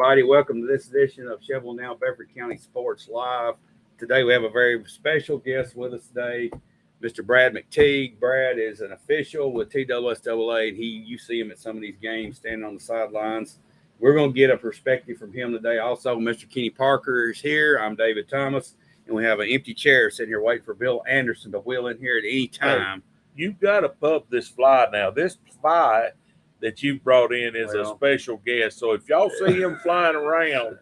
everybody. Welcome to this edition of Shelbyville Now Bedford County Sports Live. Today we have a very special guest with us today, Mr. Brad McTeague. Brad is an official with TSSAA, and you see him at some of these games standing on the sidelines. We're going to get a perspective from him today. Also, Mr. Kenny Parker is here. I'm David Thomas, and we have an empty chair sitting here waiting for Bill Anderson to wheel in here at any time. Hey, you've got to pub this fly now. This fly that you brought in is a special guest. So if y'all see him flying around,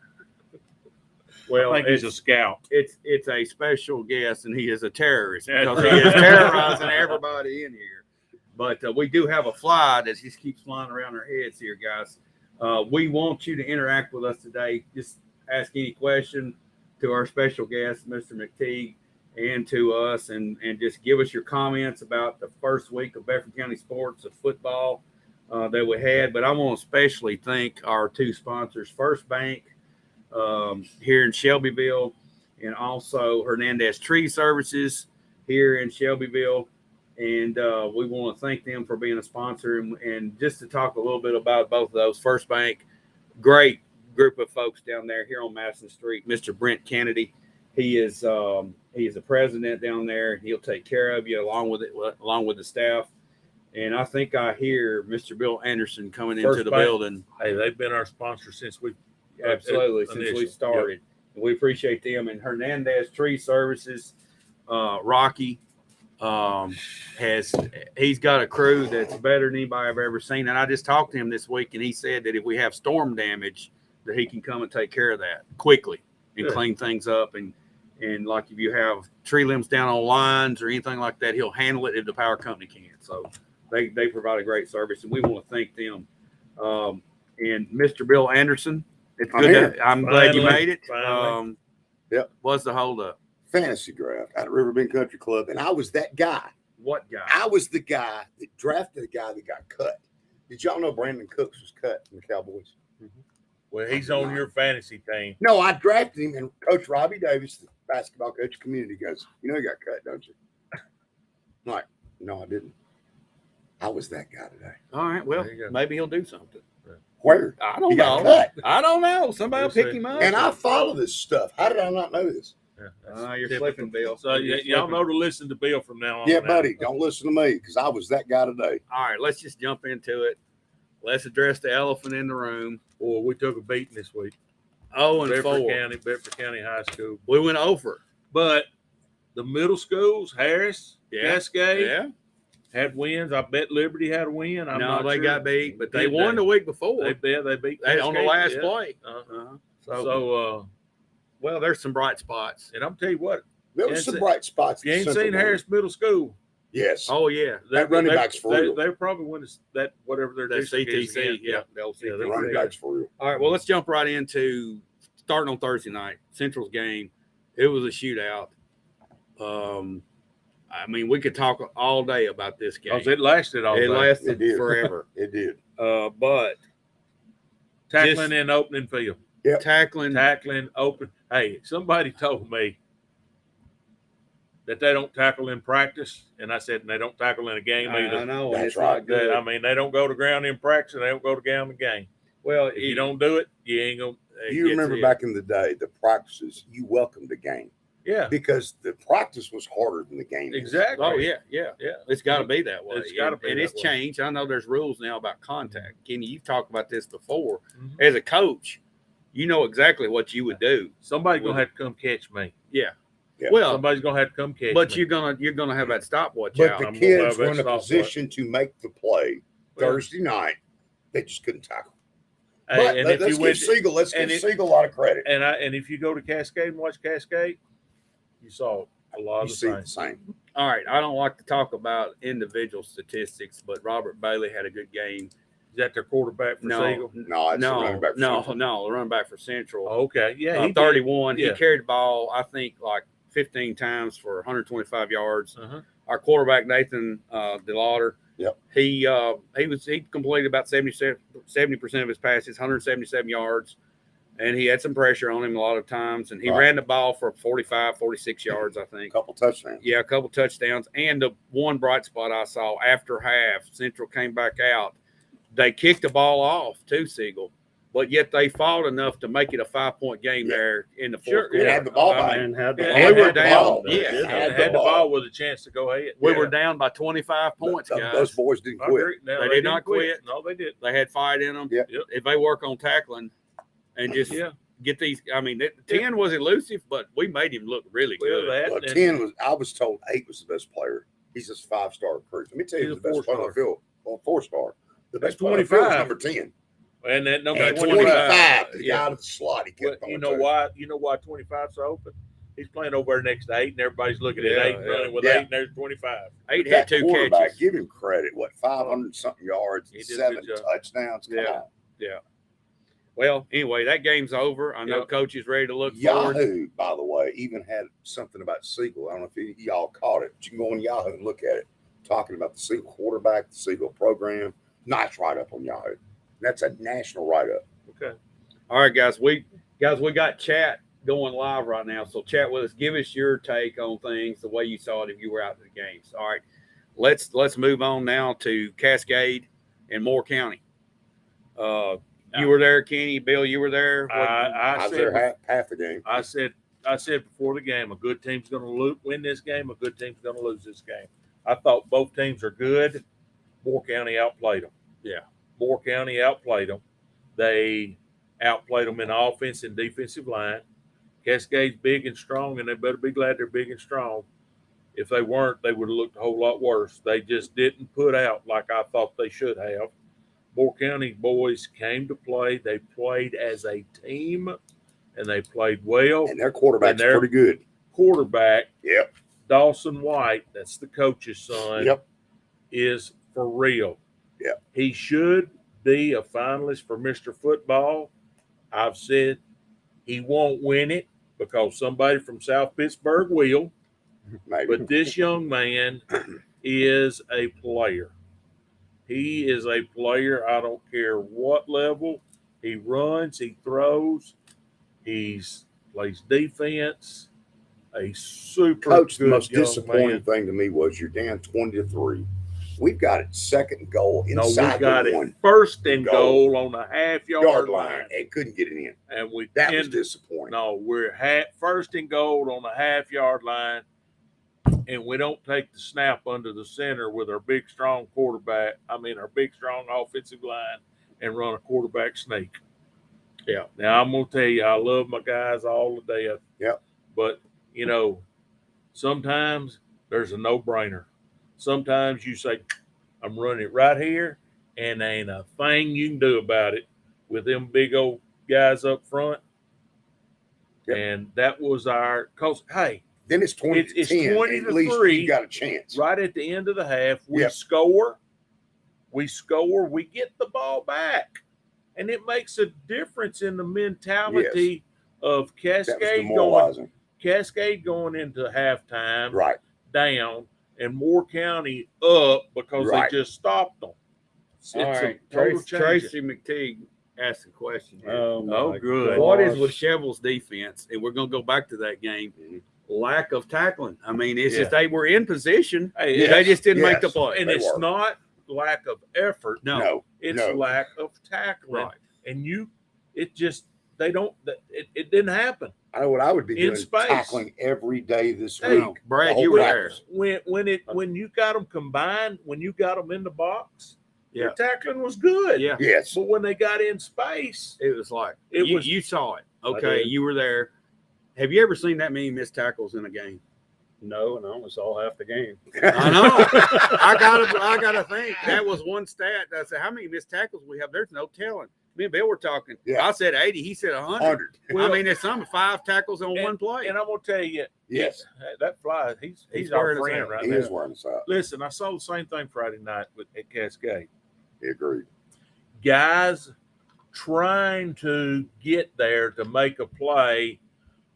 I think he's a scout. It's a special guest, and he is a terrorist because he is terrorizing everybody in here. But we do have a fly that just keeps flying around our heads here, guys. We want you to interact with us today. Just ask any question to our special guest, Mr. McTeague, and to us, and just give us your comments about the first week of Bedford County sports of football that we had. But I want to especially thank our two sponsors, First Bank here in Shelbyville, and also Hernandez Tree Services here in Shelbyville. And we want to thank them for being a sponsor. And just to talk a little bit about both of those, First Bank, great group of folks down there here on Madison Street. Mr. Brent Kennedy, he is a president down there. He'll take care of you along with the staff. And I think I hear Mr. Bill Anderson coming into the building. Hey, they've been our sponsor since we started. Yep. And we appreciate them. And Hernandez Tree Services, Rocky, he's got a crew that's better than anybody I've ever seen. And I just talked to him this week, and he said that if we have storm damage, that he can come and take care of that quickly and clean things up. And like if you have tree limbs down on lines or anything like that, he'll handle it if the power company can. So they provide a great service, and we want to thank them. And Mr. Bill Anderson, it's good. I'm glad you made it. Yep. What's the holdup? Fantasy draft at Riverbend Country Club, and I was that guy. What guy? I was the guy that drafted the guy that got cut. Did y'all know Brandon Cooks was cut from the Cowboys? Mm-hmm. Well, he's on your fantasy team. No, I drafted him, and Coach Robbie Davis, the basketball coach, community goes, "You know he got cut, don't you?" I'm like, no, I didn't. I was that guy today. All right. Well, maybe he'll do something. Where? I don't know. I don't know. Somebody will pick him up. And I follow this stuff. How did I not know this? You're slipping, Bill. So y'all know to listen to Bill from now on. Yeah, buddy. Don't listen to me because I was that guy today. All right. Let's just jump into it. Let's address the elephant in the room. Well, we took a beating this week. Bedford County High School. We went over. But the middle schools, Harris, Cascade, had wins. I bet Liberty had a win. They got beat, but they won the week before. They beat Cascade on the last play. Well, there's some bright spots. And I'm tell you what, there were some bright spots. You ain't seen Harris Middle School. Yes. Oh yeah. That running back's for real. They probably win that whatever their CTC. Yeah, the running back's for real. All right. Well, let's jump right into starting on Thursday night. Central's game. It was a shootout. I mean, we could talk all day about this game. It lasted all day. It lasted forever. It did. But tackling in opening field. Yeah. Tackling, open. Hey, somebody told me that they don't tackle in practice, and I said they don't tackle in a game either. I know. That's right. I mean, they don't go to ground in practice, and they don't go to ground in the game. Well, if you don't do it, you ain't gonna. You remember back in the day, the practices, you welcomed the game. Yeah. Because the practice was harder than the game. Exactly. Oh, yeah. It's got to be that way. It's got to be. And it's changed. I know there's rules now about contact. Kenny, you've talked about this before. Mm-hmm. As a coach, you know exactly what you would do. Somebody's going to have to come catch me. Yeah. Well, somebody's going to have to come catch me. But you're gonna have that stopwatch out. But the kids were in a position to make the play Thursday night. They just couldn't tackle. But let's give Siegel a lot of credit. And if you go to Cascade and watch Cascade, you saw a lot of the same. All right. I don't like to talk about individual statistics, but Robert Bailey had a good game. Is that their quarterback for Siegel? No, the running back for Central. Oh, okay. Yeah. 31. He carried the ball, I think, like 15 times for 125 yards. Uh-huh. Our quarterback, Nathan DeLauder, he completed about 70% of his passes, 177 yards. And he had some pressure on him a lot of times. And he ran the ball for 45, 46 yards, I think. A couple touchdowns. Yeah, a couple touchdowns. And the one bright spot I saw after half, Central came back out. They kicked the ball off to Siegel. but yet they fought enough to make it a 5-point game Yeah. there in the fourth Sure, quarter. They had the ball back. And had the Yeah, ball. and we were Had the down. ball. Yeah, and Had had the the ball. ball with a chance to go ahead. we Yeah. were down by 25 points, guys. Those boys didn't I quit. agree. No, They did didn't not quit. No, they did. They had fight in them. Yeah. Yep. If they work on tackling and just Yeah. get these, I mean, 10 was elusive, but we made him look really Well, good. that Well, and- 10 was, I was told 8 was the best player. He's just 5-star recruit. Let me tell you, He's who's a the best player on the 4-star. field. Well, 4-star. The That's best player on the field is 25. number 10. and that number And 25. 25, the yeah. guy out of the slot, he Well, kept you on know to. why? You know why 25's open? He's playing over there next to 8, and everybody's looking at Yeah, 8 and yeah. running with Yeah. 8, and there's 25. 8 That had 2 quarterback, catches. give him credit. What, 500-something yards, He did a 7 good job. touchdowns? Come Yeah. on. Well, anyway, that game's over. I know Yep. Coach is ready to look forward. Yahoo, by the way, even had something about Siegel. I don't know if y'all caught it, but you can go on Yahoo and look at it. Talking about the Siegel quarterback, the Siegel program. Nice write-up on Yahoo. That's a national write-up. Okay. All right, guys, we got chat going live right now. So chat with us. Give us your take on things, the way you saw it if you were out at the games. All right, let's move on now to Cascade and Moore County. You were there, Kenny. Bill, you were there. I I was there said, half the game. I said before the game, a good team's going to win this game. A good team's going to lose this game. I thought both teams are good. Moore County outplayed them. Yeah. Moore County outplayed them. They outplayed them in offense and defensive line. Cascade's big and strong, and they better be glad they're big and strong. If they weren't, they would have looked a whole lot worse. They just didn't put out like I thought they should have. Moore County boys came to play. They played as a team, and they played well. And their quarterback's And their- pretty good. Quarterback, Yep. Dawson White, that's the coach's son, Yep. is for real. Yep. He should be a finalist for Mr. Football. I've said he won't win it because somebody from South Pittsburgh will, Maybe. but this young man is a player. He is a player. I don't care what level. He runs, he throws, plays defense. A super Coach, the good most young disappointing man. thing to me was you're down 20-3. We've got it second and goal No, we inside got the it one first and goal. goal on the half-yard yard line, line and couldn't get it in. and we That was ended. disappointing. No, we're first and goal on the half-yard line, and we don't take the snap under the center with our big, strong quarterback. Our big, strong offensive line, and run a quarterback sneak. Yeah. Now I'm gonna tell you, I love my guys all to death. Yep. But sometimes there's a no-brainer. Sometimes you say, I'm running it right here, and there ain't a thing you can do about it with them big old guys up front. Yep. And that was because, hey, Then it's 20 It's to 10. 20 At to least 3. you got a chance. right at the end of the half, we Yep. score, we get the ball back. And it makes a difference in the mentality of That was Cascade demoralizing. going into halftime Right. down and Moore County up because Right. they just stopped them. It's All right, a total change. Tracy McTeague asked a question. Here. Oh, good. What is with Shelbyville's defense? And we're going to go back to that game. Lack of tackling. It's just they were in position. Hey, Yes. They just didn't make the Yes. play. and They it's were. not lack of effort. No. It's no. lack of tackling. Right. And it didn't happen. I know what I would be In doing, space. tackling every day this Hey, week. Brad, The you whole were there. practice. When you got them combined, when you got them in the box, Yeah. their tackling was good. Yeah. Yes. But when they got in space, It was like, you you saw it. I Okay. did. You were there. Have you ever seen that many missed tackles in a game? No, and I only saw half the game. I know. I gotta think. That was one stat. I said, how many missed tackles we have? There's no telling. Me and Bill were talking. Yeah. I said 80. He said 100. 100. There's some 5 tackles on one play. and I'm gonna tell you, Yes. that fly, he's He's our wearing his friend out. right He now. is wearing us out. Listen, I saw the same thing Friday night at Cascade. He agreed. Guys trying to get there to make a play,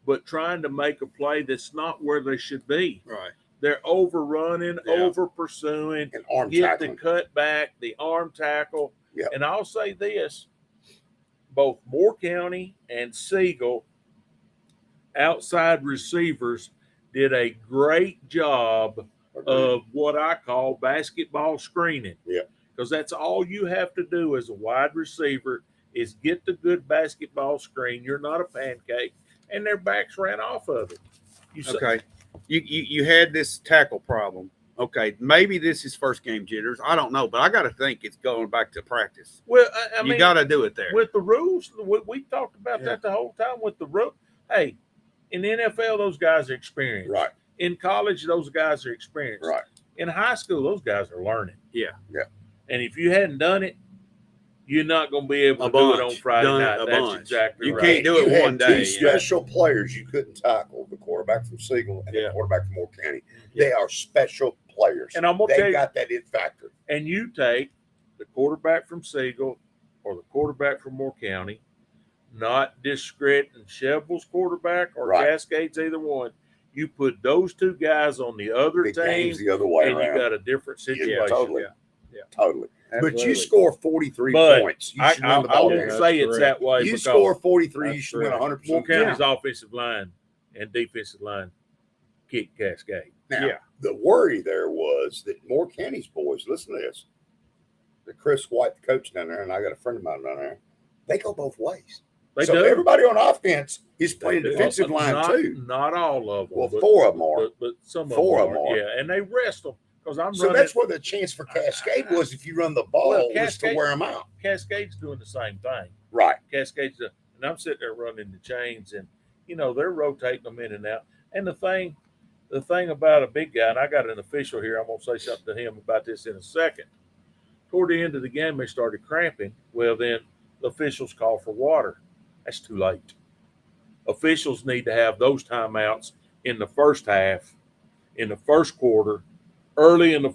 but trying to make a play that's not where they should be. Right. They're overrunning, Yeah. over pursuing, And arm get tackling. the cut back, the arm tackle. Yep. And I'll say this, both Moore County and Siegel outside receivers did a great job Agreed. of what I call basketball screening. Yeah. Because that's all you have to do as a wide receiver is get the good basketball screen. You're not a pancake, and their backs ran off of it. Okay. You had this tackle problem. Okay, maybe this is first game jitters. I don't know, but I got to think it's going back to practice. Well, I You mean, got to do it there. with the rules. We talked about that the whole time with the rule. Hey, in the NFL, those guys are experienced. Right. In college, those guys are experienced. Right. In high school, those guys are learning. Yeah. Yeah. And if you hadn't done it, you're not going to be able A to do it bunch. on Friday Done it night. a That's bunch. exactly You right. can't do it You had one two day. special players you couldn't tackle: the quarterback from Siegel and the quarterback from Moore County. They are special players, And I'm gonna tell they you, got that it factor. and you take the quarterback from Siegel or the quarterback from Moore County, not discrediting Shelbyville's quarterback or Right. Cascades, either one. You put those two guys on the other The team, game's the other way and you around. got a different situation. Totally. Yeah. Totally. But you Absolutely. score 43 But points. You I should win the I ball won't game. That's say it's correct. that way You because score 43, you That's should win correct. 100%. Moore County's offensive line and defensive line kick Cascade. Now, Yeah. the worry there was that Moore County's boys, listen to this. The Chris White, the coach down there, and I got a friend of mine down there, they go both ways. They so do. everybody on offense is playing They do. defensive line not, too. Not all of them. Well, but, 4 of them are. But some Four of of them them are. are. Yeah, and they rest them because I'm So running. that's where the chance for Cascade was if you run the ball Well, was to Cascade- wear them out. Cascade's doing the same thing. Right. Cascades, and I'm sitting there running the chains, and they're rotating them in and out. And the thing about a big guy, and I got an official here. I'm gonna say something to him about this in a second. Toward the end of the game, they started cramping. Well, then the officials call for water. That's too late. Officials need to have those timeouts in the first half, in the first quarter, early in the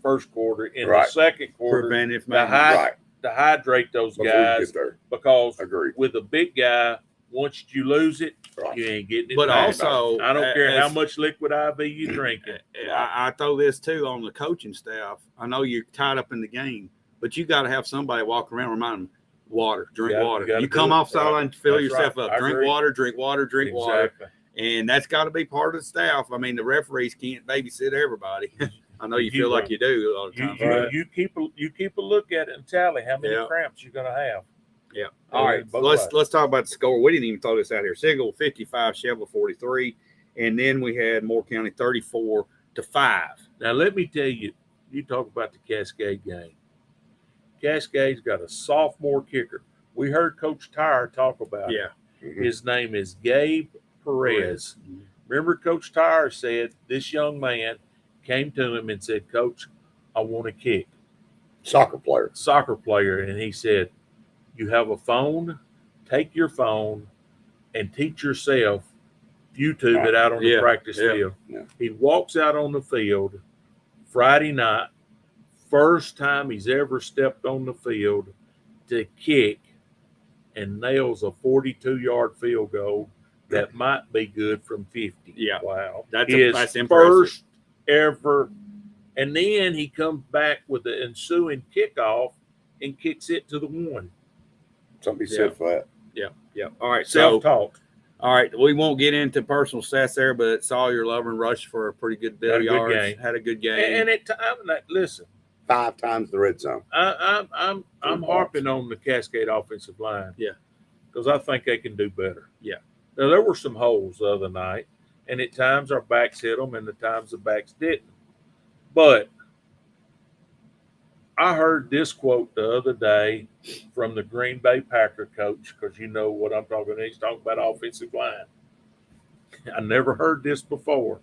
first quarter, in the Right. second quarter, Preventive to, maintenance. Right. to hydrate those Before you guys get there. because Agreed. with a big guy, once you lose it, Right. you ain't getting it But back. also, I don't care how as- much liquid IV you drinking. I throw this too on the coaching staff. I know you're tied up in the game, but you got to have somebody walk around remind them water, drink You water. gotta You do come it. off sideline, fill That's yourself right. up. I Drink agree. water, drink water, drink water. Exactly. And that's got to be part of the staff. I mean, the referees can't babysit everybody. I know you feel like you do a lot of times. You, you keep a look at it and tally how many Yeah. cramps you're gonna have. Yeah. All right. Both Let's ways. talk about the score. We didn't even throw this out here. Siegel 55, Shelbyville 43, and then we had Moore County 34-5. Now let me tell you, you talk about the Cascade game. Cascade's got a sophomore kicker. We heard Coach Tyre talk about it. Yeah. Mhm. His name is Gabe Perez. Remember, Coach Tyre said this young man came to him and said, "Coach, I want to kick." Soccer player. Soccer player, and he said, "You have a phone? Take your phone and teach yourself. YouTube it out on the Yeah, practice yeah, field." yeah. He walks out on the field Friday night, first time he's ever stepped on the field to kick, and nails a 42-yard field goal that might be good from 50. Yeah. Wow. That's His impressive. first ever. And then he comes back with the ensuing kickoff and kicks it to the one. Something Yeah. said for that. Yeah. All right. So, Self-taught. all right. We won't get into personal stats there, but Sawyer Lovren rushed for a pretty good bit Had of a good yards. game. Had a good game. And at time, listen, 5 times the red zone. I'm Good harping on the Cascade offensive line. Yeah. Because I think they can do better. Yeah. Now, there were some holes the other night, and at times our backs hit them, and at times the backs didn't. But I heard this quote the other day from the Green Bay Packer coach, because you know what I'm talking about. He's talking about offensive line. I never heard this before.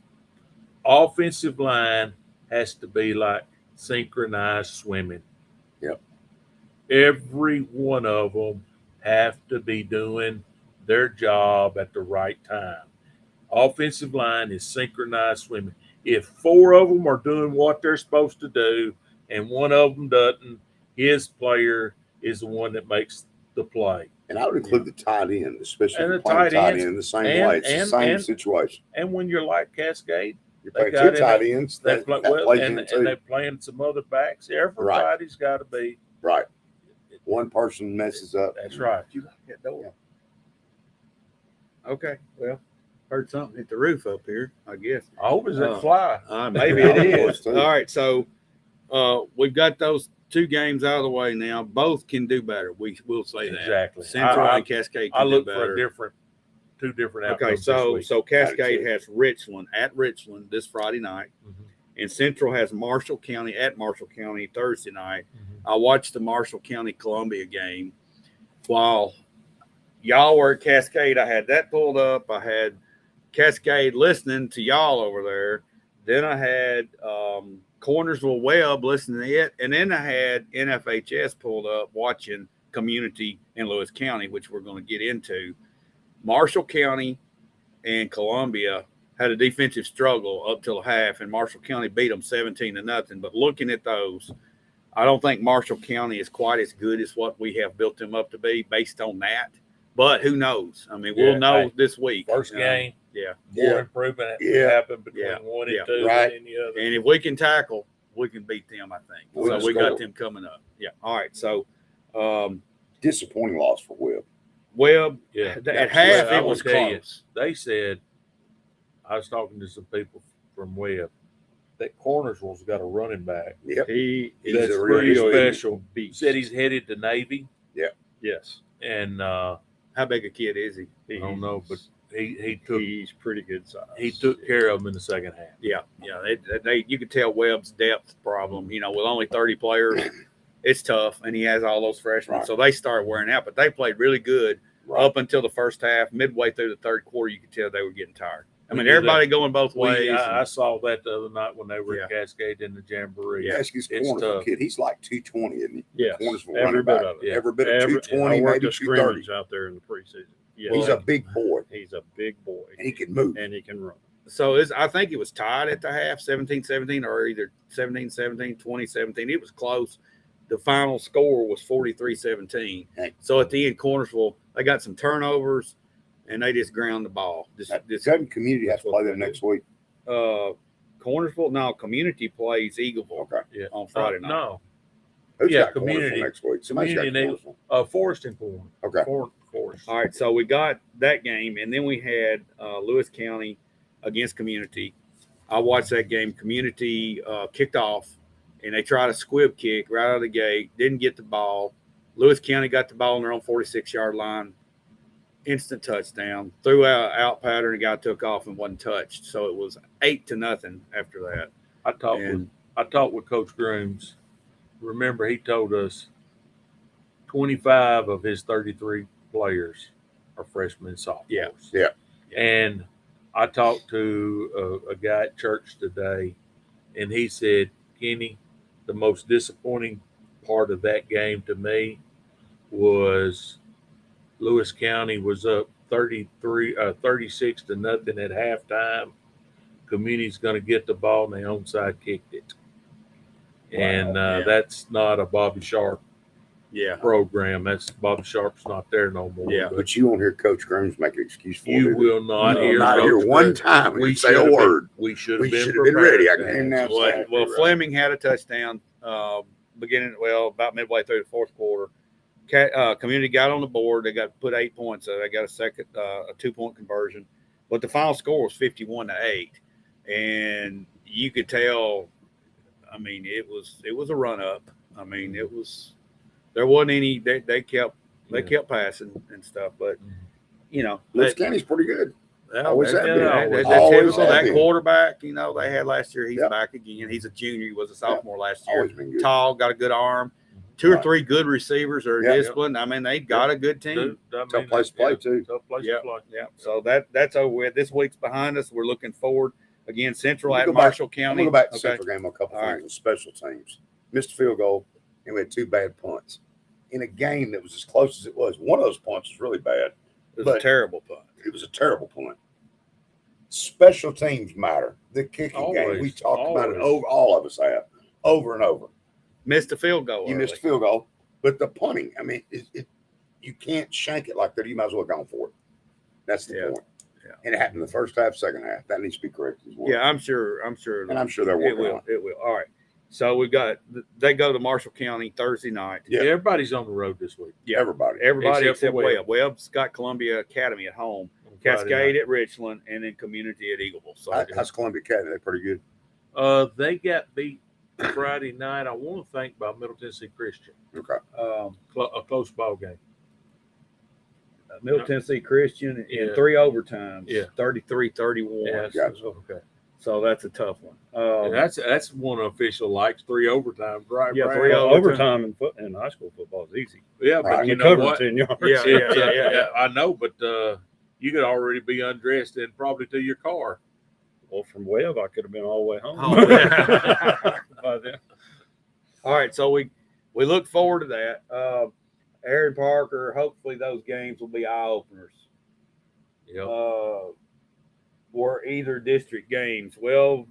Offensive line has to be like synchronized swimming. Yep. Every one of them have to be doing their job at the right time. Offensive line is synchronized swimming. If 4 of them are doing what they're supposed to do and one of them doesn't, his player is the one that makes the play. And I would include the tight end, especially And if the you're playing tight tight ends. end in the same And- way. It's the and- same and- situation. And when you're like Cascade, You're they playing got 2 it. tight ends. they That, play that well, plays and in too. they're playing some other backs. Everybody's got to be. Right. One person messes up. That's right. You like that door? Okay. Well, heard something hit the roof up here, I guess. I hope it's Oh. that fly. Maybe Yeah, it of is. course, too. All right. So we've got those two games out of the way now. Both can do better. We will say that. Exactly. Central I and Cascade can I do look better. for two different Okay, outcomes so this week. Cascade has Richland at Richland this Friday night, Mhm. and Central has Marshall County at Marshall County Thursday night. Mhm. I watched the Marshall County Columbia game while y'all were at Cascade. I had that pulled up. I had Cascade listening to y'all over there. Then I had Cornersville Webb listening to it, and then I had NFHS pulled up watching Community in Lewis County, which we're going to get into. Marshall County and Columbia had a defensive struggle up till half, and Marshall County beat them 17-0. But looking at those, I don't think Marshall County is quite as good as what we have built them up to be based on that. But who knows? I mean, we'll Yeah, know hey, this week. First game, Yeah. more improvement Yeah. happened between Yeah. one and Yeah. two Right. than the other. And if we can tackle, we can beat them, I think. We So can we got score. them coming up. Yeah. All right. So, Disappointing loss for Webb. Webb, Yeah. at half, I it will was tell you, close. They said, I was talking to some people from Webb, that Cornersville's got a running back Yep. He He's that's a real pretty elite special. beast. Said he's headed to Navy, Yes. and How big a kid is he? I don't know, but he He's pretty good size. took care of him in the second half. Yeah. They you could tell Webb's depth problem. With only 30 players, it's tough, and he has all those freshmen, Right. so they start wearing out. But they played really good Right. up until the first half. Midway through the third quarter, you could tell they were getting tired. I We mean, knew everybody going both ways. I saw that the other night when they were Yeah. at Cascade in the Jamboree. Yeah, he's it's Cornersville tough. kid. He's like 220, isn't he? Yes. Cornersville Every running bit back. of it. Yeah. Every bit of Every, 220, I worked maybe a 230. scrimmage out there in the preseason. Yes. He's a big boy, He's a big boy. and he can move. And he can run. So I think it was tied at the half, 17-17, or either 17-17, 20-17. It was close. The final score was 43-17. Hey. So at the end, Cornersville, they got some turnovers, and they just ground the ball. Doesn't Community have to play them next week? Cornersville, no, Community plays Eagleville Okay. Yeah. on Friday night. No, Who's Yeah, got Community. Cornersville next week? Somebody's got Community and Cornersville. Forest and Corn. Okay. Forest. All right, so we got that game, and then we had Lewis County against Community. I watched that game. Community kicked off, and they tried a squib kick right out of the gate. Didn't get the ball. Lewis County got the ball on their own 46-yard line. Instant touchdown. Threw out pattern. The guy took off and wasn't touched. So it was 8-0 after that. I talked with Coach Grooms. Remember, he told us 25 of his 33 players are freshmen and sophomores. Yeah. And I talked to a guy at church today, and he said, Kenny, the most disappointing part of that game to me was Lewis County was up 36-0 at halftime. Community's going to get the ball, and they onside kicked it. And yeah. that's not a Bobby Sharp Yeah. program. That's Bobby Sharp's not there no more. Yeah. But you won't hear Coach Grooms make an excuse for You it. will not No, hear. not Coach hear one Grooms. time. We We say should a have been- word. We should We have been should have been prepared. ready. I can hear now. Well, Fleming had a touchdown about midway through the fourth quarter. Community got on the board. They got put 8 points. So they got a 2-point conversion. But the final score was 51-8. And you could tell, I mean, it was a run up. I mean, there wasn't any, they kept passing and stuff. But, Lewis County's pretty good. that Always have been. that Always typical, have that been. quarterback, they had last year. He's Yep. back again. He's a junior. He was a sophomore last year. Always been good. Tall, got a good arm. 2 or Right. 3 good receivers are Yeah. disciplined. I mean, they got a good team. Tough place to play, too. Tough place Yeah. to play. Yeah. So that's over with. This week's behind us. We're looking forward again. Central Let me at go back- Marshall I'm County. going to go back to Okay. Central game on a couple All things right. with special teams. Missed a field goal, and we had 2 bad punts. In a game that was as close as it was, one of those punts was really bad. It was but- a terrible punt. It was a terrible punt. Special teams matter. The kicking game, we Always, talked about it always. over, all of us have, over and over. Missed a field goal. You missed a field goal, but the punting, I mean, you can't shank it like that. You might as well have gone for it. That's the Yeah. point. Yeah. And it happened in the first half, second half. That needs to be corrected as well. Yeah, I'm sure. And I'm sure they're it working on will. it. It will. All right. So they go to Marshall County Thursday night. Yeah. Everybody's on the road this week. Yeah. Everybody. Everybody Except for except Webb. Webb. Webb's got Columbia Academy at home. on Friday Cascade night. at Richland, and then Community at Eagleville. So How's Columbia Academy? They're pretty good. They got beat Friday night. I want to think by Middle Tennessee Christian. Okay. A close ball game. Middle Tennessee Christian in Yeah. 3 overtimes. Yeah. 33-31. Yeah, Gotcha. okay. So that's a tough one. Yeah, that's one official likes 3 overtimes, right? Yeah, Brad? 3 overtime in high school football is easy. Yeah, Right. but you know Cover what? 10 yards. Yeah. I know, but you could already be undressed and probably to your car. Well, from Webb, I could have been all the way home. Oh, yeah. By then. All right, so we look forward to that. Aaron Parker, hopefully those games will be eye openers. Yeah. Were either district games. Well,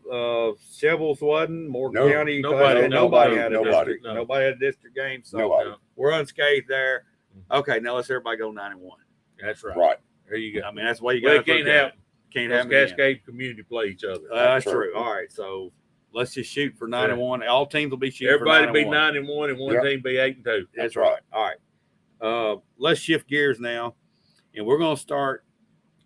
Shelbyville wasn't. Moore No, County, nobody had a nobody. district. No. Nobody had a district game, so Nobody. we're unscathed there. Okay, now let's everybody go 9-1. That's right. Right. There you go. I mean, that's why you Well, got it can't have can't those have them again. Cascade community play each other. That's True. true. All right, so let's just shoot for 9-1. All teams will be shooting Everybody for be 9-1. 9-1 and one Yep. team be 8-2. That's right. All right. Let's shift gears now, and we're going to start.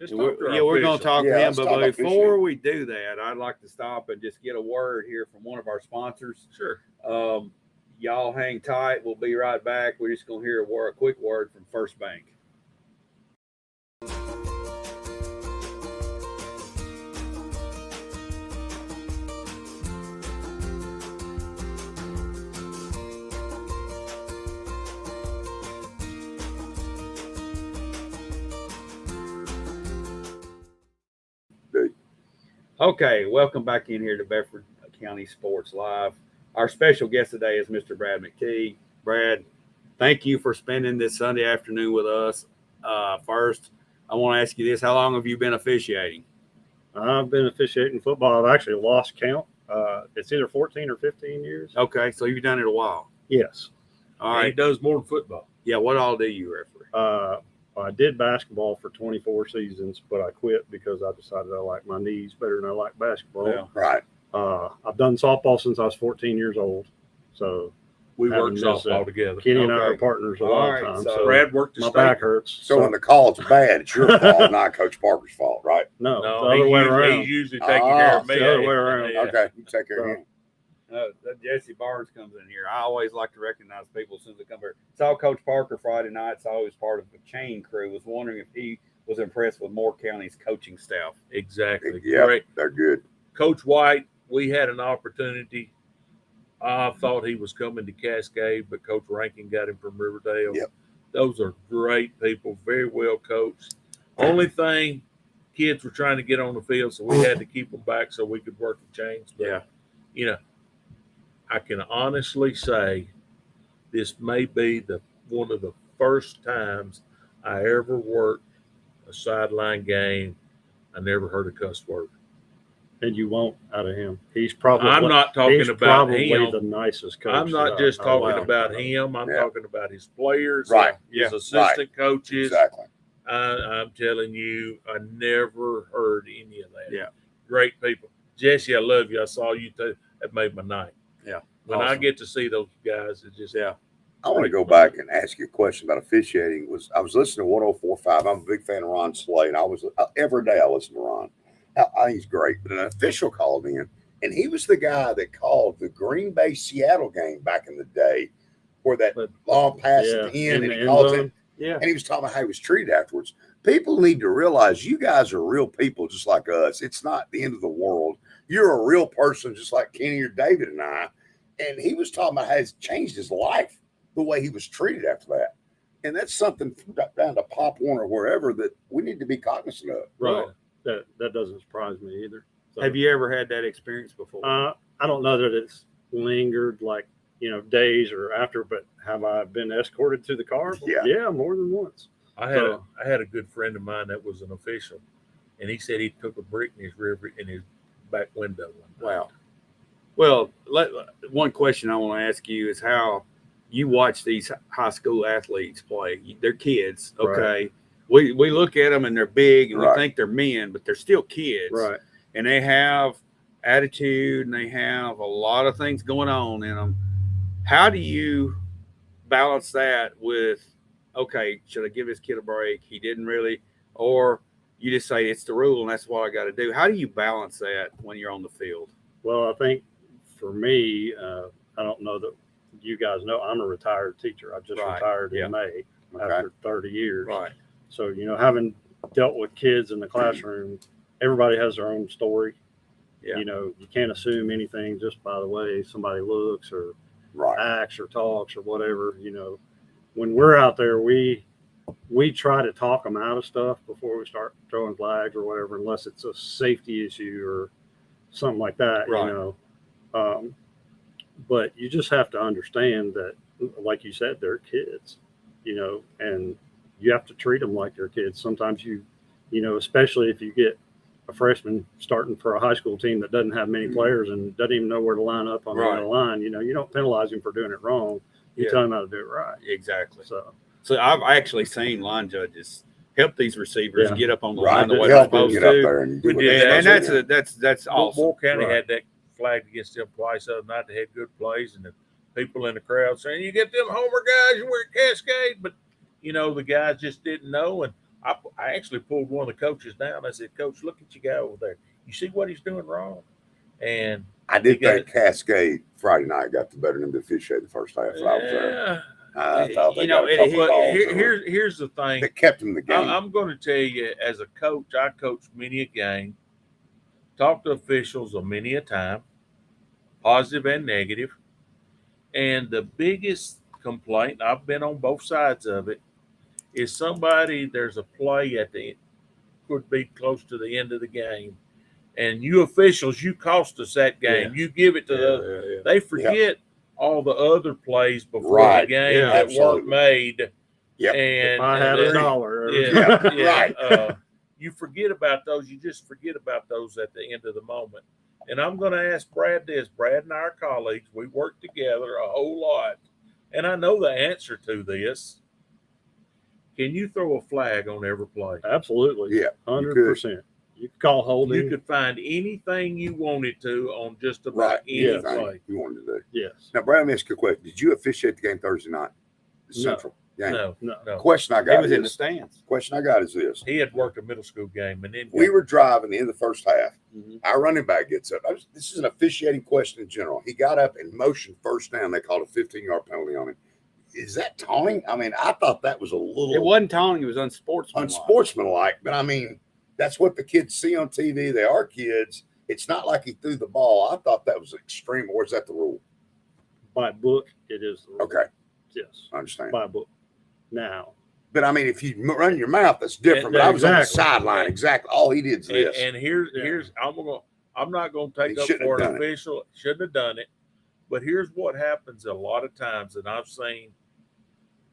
Just We're talk to our going to officials. talk Yeah, to him, let's but talk about before officiating. we do that, I'd like to stop and just get a word here from one of our sponsors. Sure. Y'all hang tight. We'll be right back. We're just going to hear a quick word from First Bank. Okay, welcome back in here to Bedford County Sports Live. Our special guest today is Mr. Brad McTee. Brad, thank you for spending this Sunday afternoon with us. First, I want to ask you this. How long have you been officiating? I've been officiating football. I've actually lost count. It's either 14 or 15 years. Okay, so you've done it a while. Yes. All And he right. does more than football. Yeah, what all do you referee? I did basketball for 24 seasons, but I quit because I decided I like my knees better than I like basketball. Yeah. Right. I've done softball since I was 14 years old. So We Haven't work missed softball that. together. Kenny and I Okay. are partners a All lot right, of times. so So Brad worked the my state. back hurts. So when the call's bad, it's your fault, not Coach Parker's fault, right? No, No, the other way around. he's usually taking care of me. the other way around. Yeah. Okay, you take care of him. Jesse Barnes comes in here. I always like to recognize people as soon as they come here. Saw Coach Parker Friday night. Saw he was part of the chain crew. Was wondering if he was impressed with Moore County's coaching staff. Exactly. Yeah, Great. they're good. Coach White, we had an opportunity. I thought he was coming to Cascade, but Coach Rankin got him from Riverdale. Yep. Those are great people, very well coached. Only thing, kids were trying to get on the field, so we had to keep them back so we could work the chains. But, Yeah. you know, I can honestly say this may be one of the first times I ever worked a sideline game. I never heard a cuss word. And you won't out of him. He's probably I'm not talking he's about probably him. the nicest coach. I'm not that just I talking know. about him. I'm Yeah. talking about his players, Right. his Yeah. assistant coaches. Exactly. I'm telling you, I never heard any of that. Yeah. Great people. Jesse, I love you. I saw you too. That made my night. Yeah. When I Awesome. get to see those guys, it's just Yeah. I want to go back and ask you a question about officiating. I was listening to 104.5. I'm a big fan of Ron Slay, and every day I listen to Ron. I think he's great. But an official called in, and he was the guy that called the Green Bay Seattle game back in the day, where that But- long pass Yeah, at the end, in and the he end calls zone. it. Yeah. And he was talking about how he was treated afterwards. People need to realize you guys are real people just like us. It's not the end of the world. You're a real person just like Kenny or David and I. And he was talking about how it's changed his life, the way he was treated after that. And that's something down to Pop Warner or wherever that we need to be cognizant of. Right. That doesn't surprise me either. So, Have you ever had that experience before? I don't know that it's lingered like, days or after, but have I been escorted to the car? Yeah. More than once. I had a good friend of mine that was an official, and he said he took a brick in his back window one night. Wow. Well, one question I want to ask you is how you watch these high school athletes play. They're kids, okay? Right. We look at them and they're big and Right. we think they're men, but they're still kids. Right. And they have attitude and they have a lot of things going on in them. How do you balance that with, okay, should I give this kid a break? He didn't really, or you just say it's the rule and that's what I got to do. How do you balance that when you're on the field? Well, I think for me, I don't know that you guys know, I'm a retired teacher. I just Right. retired Yeah. in May Okay. after 30 years. Right. So, having dealt with kids in the classroom, everybody has their own story. Yeah. You can't assume anything just by the way somebody looks or Right. acts or talks or whatever. When we're out there, we try to talk them out of stuff before we start throwing flags or whatever, unless it's a safety issue or something like that. Right. But you just have to understand that, like you said, they're kids, and you have to treat them like they're kids. Sometimes especially if you get a freshman starting for a high school team that doesn't have many players and doesn't even know where to line up on the Right. other line, you don't penalize him for doing it wrong. You Yeah. tell him how to do it right. Exactly. So I've actually seen line judges help these receivers Yeah. get up on the Right. line the way To they're help them supposed get up to. there and do We what did they're that. And supposed to do. that's awesome. Moore County Right. had that flagged against them twice the other night. They had good plays, and the people in the crowd saying, "You get them Homer guys, you wear Cascade," but the guys just didn't know. And I actually pulled one of the coaches down. I said, "Coach, look at your guy over there. You see what he's doing wrong?" And I did He got think Cascade Friday night got the better than the officiate the first half. So I was there. yeah, I thought they You got know, a couple it- but calls. here's the thing. That kept them in the game. I'm going to tell you, as a coach, I coached many a game, talked to officials a many a time, positive and negative. And the biggest complaint, I've been on both sides of it, is there's a play could be close to the end of the game. And you officials, you cost us that game. Yeah. You give it to Yeah. they forget all the other plays before Right. the game Yeah, that absolutely. weren't made. Yep. And if I had and a dollar, yeah, Right. You forget about those. You just forget about those at the end of the moment. And I'm going to ask Brad this. Brad and our colleagues, we work together a whole lot. And I know the answer to this. Can you throw a flag on every play? absolutely, Yeah, you 100%. You could call holding. You could find anything you wanted to on just about Right. any Yes. play. You wanted to do. Yes. Now, Brad, let me ask you a question. Did you officiate the game Thursday night? The No. Central game. No. No. Question I He got was in the is stands. this. He had worked a middle school game, and then We were driving in the first half. Mhm. Our running back gets up. This is an officiating question in general. He got up and motioned first down. They called a 15-yard penalty on him. Is that taunting? I mean, I thought that was a little It wasn't taunting. It was unsportsmanlike. unsportsmanlike, but I mean, that's what the kids see on TV. They are kids. It's not like he threw the ball. I thought that was extreme. Or is that the rule? By book, it is the rule. Okay, Yes. I understand. By book. Now, But I mean, if you run your mouth, that's different. But Yeah, I was on the exactly. sideline. Exactly. All he did is and, this. and here's I'm not going to take He up shouldn't for have an done it. official. Shouldn't have done it. But here's what happens a lot of times, and I've seen.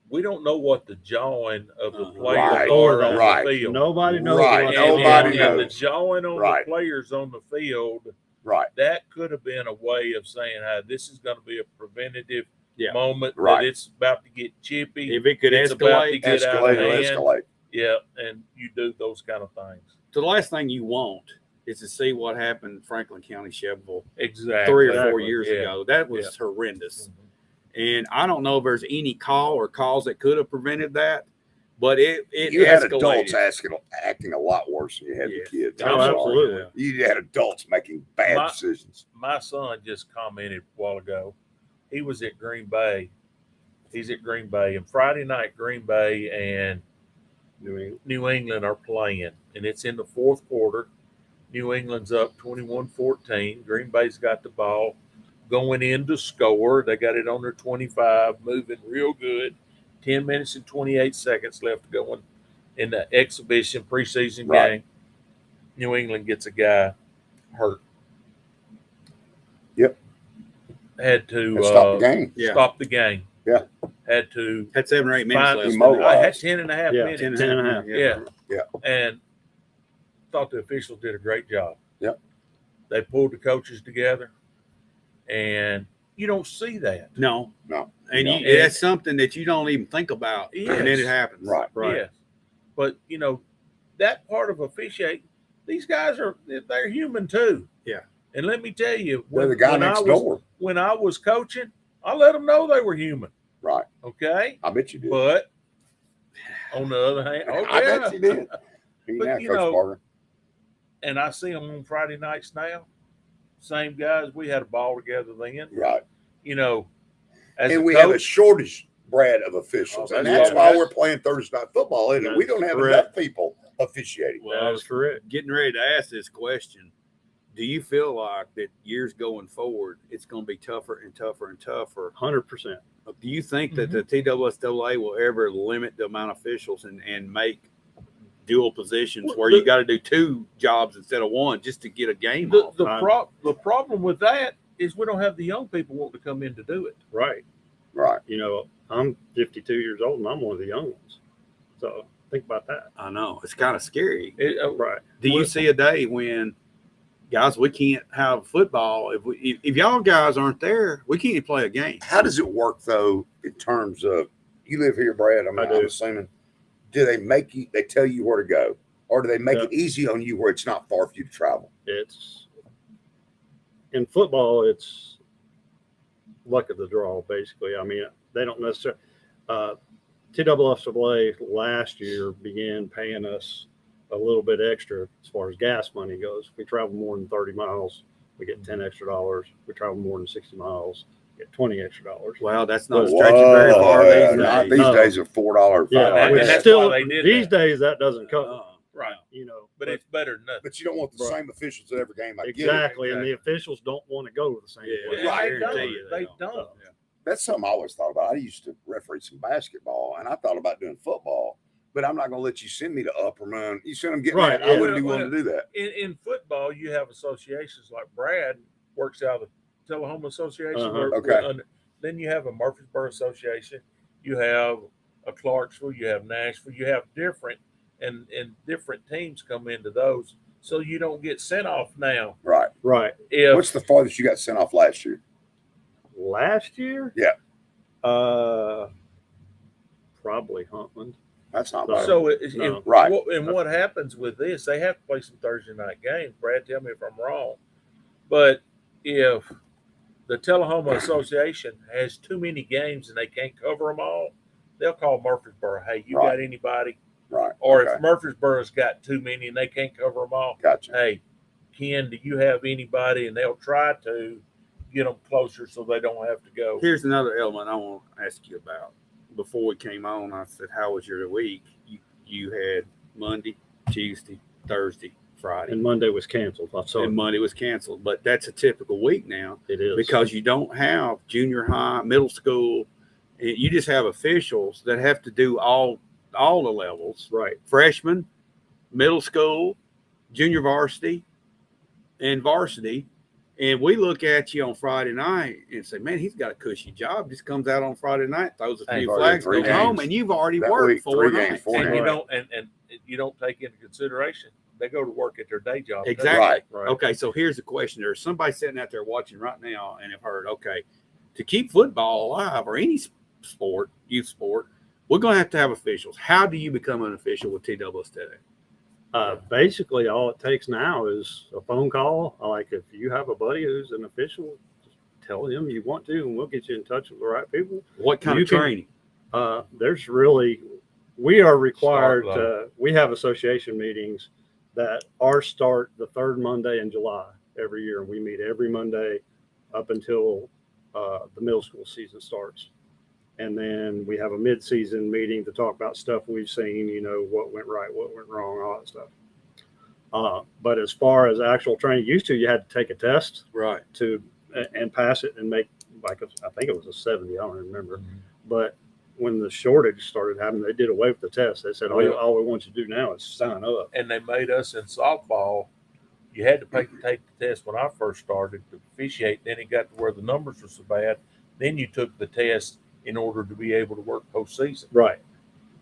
We don't know what the jawing of the players Right, are on right. the field. nobody knows. Right, what's nobody going on. And the knows. jawing on Right. the players on the field, Right. that could have been a way of saying, "Hey, this is going to be a preventative Yeah. moment. Right. That it's about to get chippy. If it could It's about to escalate, get out of Escalate or hand. escalate. Yeah, and you do those kind of things. the last thing you want is to see what happened in Franklin County, Shelbyville, Exactly. 3 or 4 Exactly. years Yeah. ago. That was horrendous. And I don't know if there's any call or calls that could have prevented that, but it You had escalated. adults acting a lot worse than you had Yeah. the kids. Oh, I'm sorry. absolutely. You had adults making bad My- decisions. My son just commented a while ago. He was at Green Bay. He's at Green Bay, and Friday night Green Bay and New England are playing, and it's in the fourth quarter. New England's up 21-14. Green Bay's got the ball going in to score. They got it on their 25, moving real good. 10 minutes and 28 seconds left going in the exhibition preseason Right. game. New England gets a guy hurt. Yep. Had to And stop the game. Yeah. stop the game. Yeah. Had to Had 7 or 8 minutes find left. Immobilized. I had 10 and a half Yeah, minutes. 10 10 and a half. Yeah. And thought the officials did a great job. Yep. They pulled the coaches together, and you don't see that. No. No. And No. that's something that you don't even think about. And then it Yes. happens. Right. Right. Yes. But that part of officiating, these guys they're human too. Yeah. And let me tell you, They're the guy next door. when I was coaching, I let them know they were human. Right. Okay. I bet you did. But on the other hand, I bet you did. You But, now, you Coach know, Parker. and I see them on Friday nights now. same guys. We had a ball together then. Right. You know, as And a we coach, have a shortage, Brad, of officials. Oh, and that's that's why right. we're playing Thursday night football, isn't it? We don't have Correct. enough people officiating. Well, That I is was correct. getting ready to ask this question. Do you feel like that years going forward, it's going to be tougher and tougher and tougher? 100%. Do you think that the TSSAA will ever limit the amount of officials and make dual positions Well, where you got to do 2 jobs instead of 1 just to get a game off? the problem with that is we don't have the young people wanting to come in to do it. Right. Right. You know, I'm 52 years old and I'm one of the young ones. So think about that. I know it's kind of scary. Right. Do you see a day when, guys, we can't have football if y'all guys aren't there? We can't play a game. How does it work, though, in terms of you live here, Brad? I do. I'm assuming. Do they make you, they tell you where to go? Or do they make Yeah. it easy on you where it's not far for you to travel? It's in football, it's luck of the draw, basically. I mean, they don't necessarily. TSSAA last year began paying us a little bit extra as far as gas money goes. If we travel more than 30 miles, we get $10 extra. We travel more than 60 miles, we get $20 extra. Well, that's not Whoa, stretching very far yeah, these not days. these No. days are $4, $5. Yeah, and which that's still why they did these that. days that doesn't cover. Right. You know, But it's better than nothing. But you don't want the Right. same officials at every game. I get it. exactly, and the officials don't want to go to the same Yeah, place. Yeah, Right. They don't. Guarantee you They don't. don't. Yeah. That's something I always thought about. I used to referee some basketball, and I thought about doing football, but I'm not going to let you send me to Upper Moon. You send them getting Right, that. I yeah. wouldn't be Well, willing to do that. In football, you have associations like Brad works out of the Tullahoma Association. Uh-huh. Okay. Then you have a Murfreesboro Association. You have a Clarksville. You have Nashville. You have different and different teams come into those, so you don't get sent off now. Right. Right. If What's the farthest you got sent off last year? Last year, Yeah. Probably Huntland. That's not So- bad. so No. Right. what happens with this? They have to play some Thursday night games. Brad, tell me if I'm wrong, but if the Tullahoma Association has too many games and they can't cover them all, they'll call Murfreesboro. Hey, you Right. got anybody? Right. Or Okay. if Murfreesboro's got too many and they can't cover them all, Gotcha. hey, Ken, do you have anybody? And they'll try to get them closer so they don't have to go. Here's another element I want to ask you about. Before we came on, I said, "How was your week?" You had Monday, Tuesday, Thursday, Friday, And Monday was canceled. I saw and it. Monday was canceled. But that's a typical week now It is because you don't have junior high, middle school. And you just have officials that have to do all the levels: right. freshman, middle school, junior varsity, and varsity. And we look at you on Friday night and say, "Man, he's got a cushy job. Just comes out on Friday night, throws a Hey, few already flags, three goes home, games. and you've already That worked week, 4 3 games, nights." 4 And nights. you don't and you don't take into consideration they go to work at their day job. Exactly. Right. Right. Okay, so here's the question: there's somebody sitting out there watching right now and have heard, okay, to keep football alive or any sport, youth sport, we're going to have officials. How do you become an official with TSSAA? Basically, all it takes now is a phone call. Like if you have a buddy who's an official, just tell him you want to, and we'll get you in touch with the right people. What kind You of can- training? There's really, we are required Start to, we have association meetings that start the third Monday in July every year. And we meet every Monday up until the middle school season starts. And then we have a mid-season meeting to talk about stuff we've seen, you know, what went right, what went wrong, all that stuff. But as far as actual training, used to, you had to take a test Right. and pass it and make, like, I think it was a 70, I don't remember. But when the shortage started happening, they did away with the test. They said, all we want you to do now is sign up. And they made us in softball. You had to take the test when I first started to officiate. Then it got to where the numbers were so bad. Then you took the test in order to be able to work postseason. Right.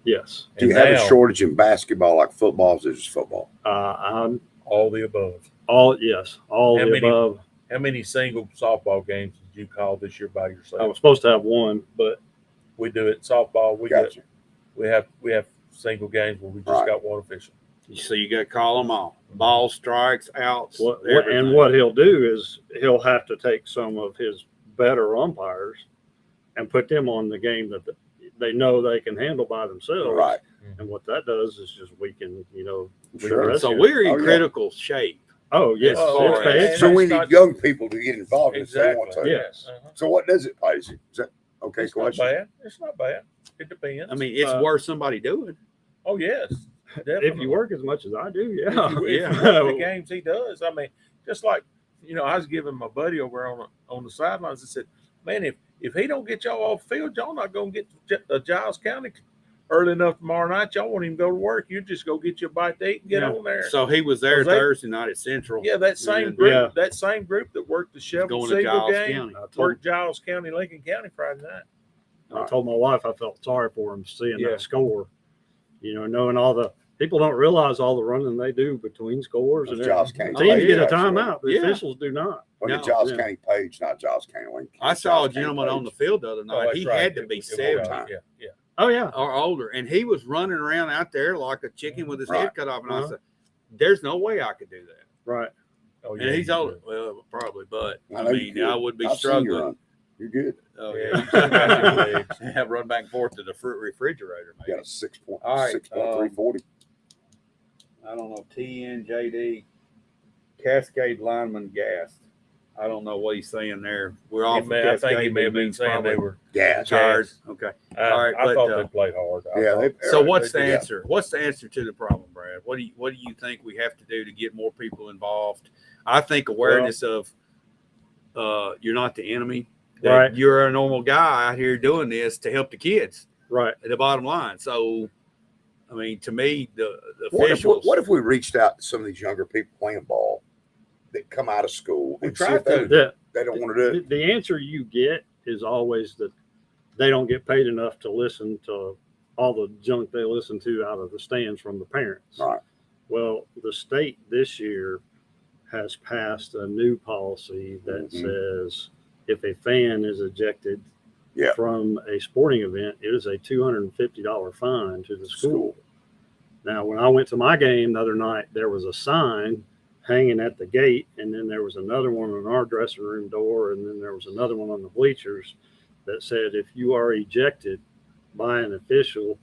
Yes. Do you And have a now, shortage in basketball like football? Or is it just football? I'm all the above. all How the many- above. How many single softball games did you call this year by I yourself? was supposed to have one, but We do it softball. Gotcha. We have single games where we just Right. got one official. So you got to call them all: ball, strikes, outs, everything. and what he'll do is he'll have to take some of his better umpires and put them on the game that they know they can handle by themselves. Right. And what that does is just weaken, you know, Sure. the rest So of we're in Oh, yeah. critical shape Oh yes, As far it's paid. as- So we it's need not- young people to get involved if they Exactly. want to. Yes. So what does it pay you? Is that okay? It's not Question. bad. It's not bad. It depends. I mean, it's worth somebody doing. oh yes, If definitely. you work as much as I do, if yeah. you, if you work the games he does, I mean, just like I was giving my buddy over on the sidelines. I said, man, if he don't get y'all off the field, y'all not gonna get to Giles County early enough tomorrow night. Y'all won't even go to work. You just go get you a bite to eat and get on there. So he was there Was they- Thursday night at Central. Yeah, that same And- group, Yeah. that same group that worked the Going Shelbyville to Siegel Giles game County. worked Giles County, Lincoln County Friday night. I told my wife I felt sorry for him seeing Yeah. that score. Knowing all the people don't realize all the running they do between scores and That's Giles everything. County. Teams get a Page, actually. timeout. The Yeah. officials do not. Well, No, the Giles yeah. County page, not Giles County Lincoln. I saw a Giles County gentleman on the Page. field the other Oh, night. that's He right. had to It be was 70 overtime. Yeah. Oh yeah. or older, and he was running around out there like a chicken with his head Right. cut off. And I Uh-huh. said, "There's no way I could do that." Right. Oh, And he's you older. could. Well, probably, but I I know you mean, could. I would be I've seen you struggling. run. You're good. Oh Yeah, yeah, you still got your legs. have run back and forth to the fruit refrigerator. You got Maybe. a 6.340. All right, 6.340. I don't know. TNJD Cascade lineman gassed. I don't know what he's saying there. We're off. I think he may have been saying they were. Yeah. tired. Okay. All right, I but, thought they played hard. I Yeah, thought- So what's the Yeah. answer? What's the answer to the problem, Brad? What do you think we have to do to get more people involved? I think awareness of you're not the enemy. That Right. You're a normal guy out here doing this to help the kids. Right. At the bottom line. So, I mean, to me, the What officials. if we reached out to some of these younger people playing ball that come out of school We and see tried if they, to. they don't want to do it? The answer you get is always that they don't get paid enough to listen to all the junk they listen to out of the stands from the parents. Right. Well, the state this year has passed a new policy that Mhm. says if a fan is ejected Yeah. from a sporting event, it is a $250 fine to the school. Now, when I went to my game the other night, there was a sign hanging at the gate, and then there was another one on our dressing room door, and then there was another one on the bleachers that said if you are ejected by an official,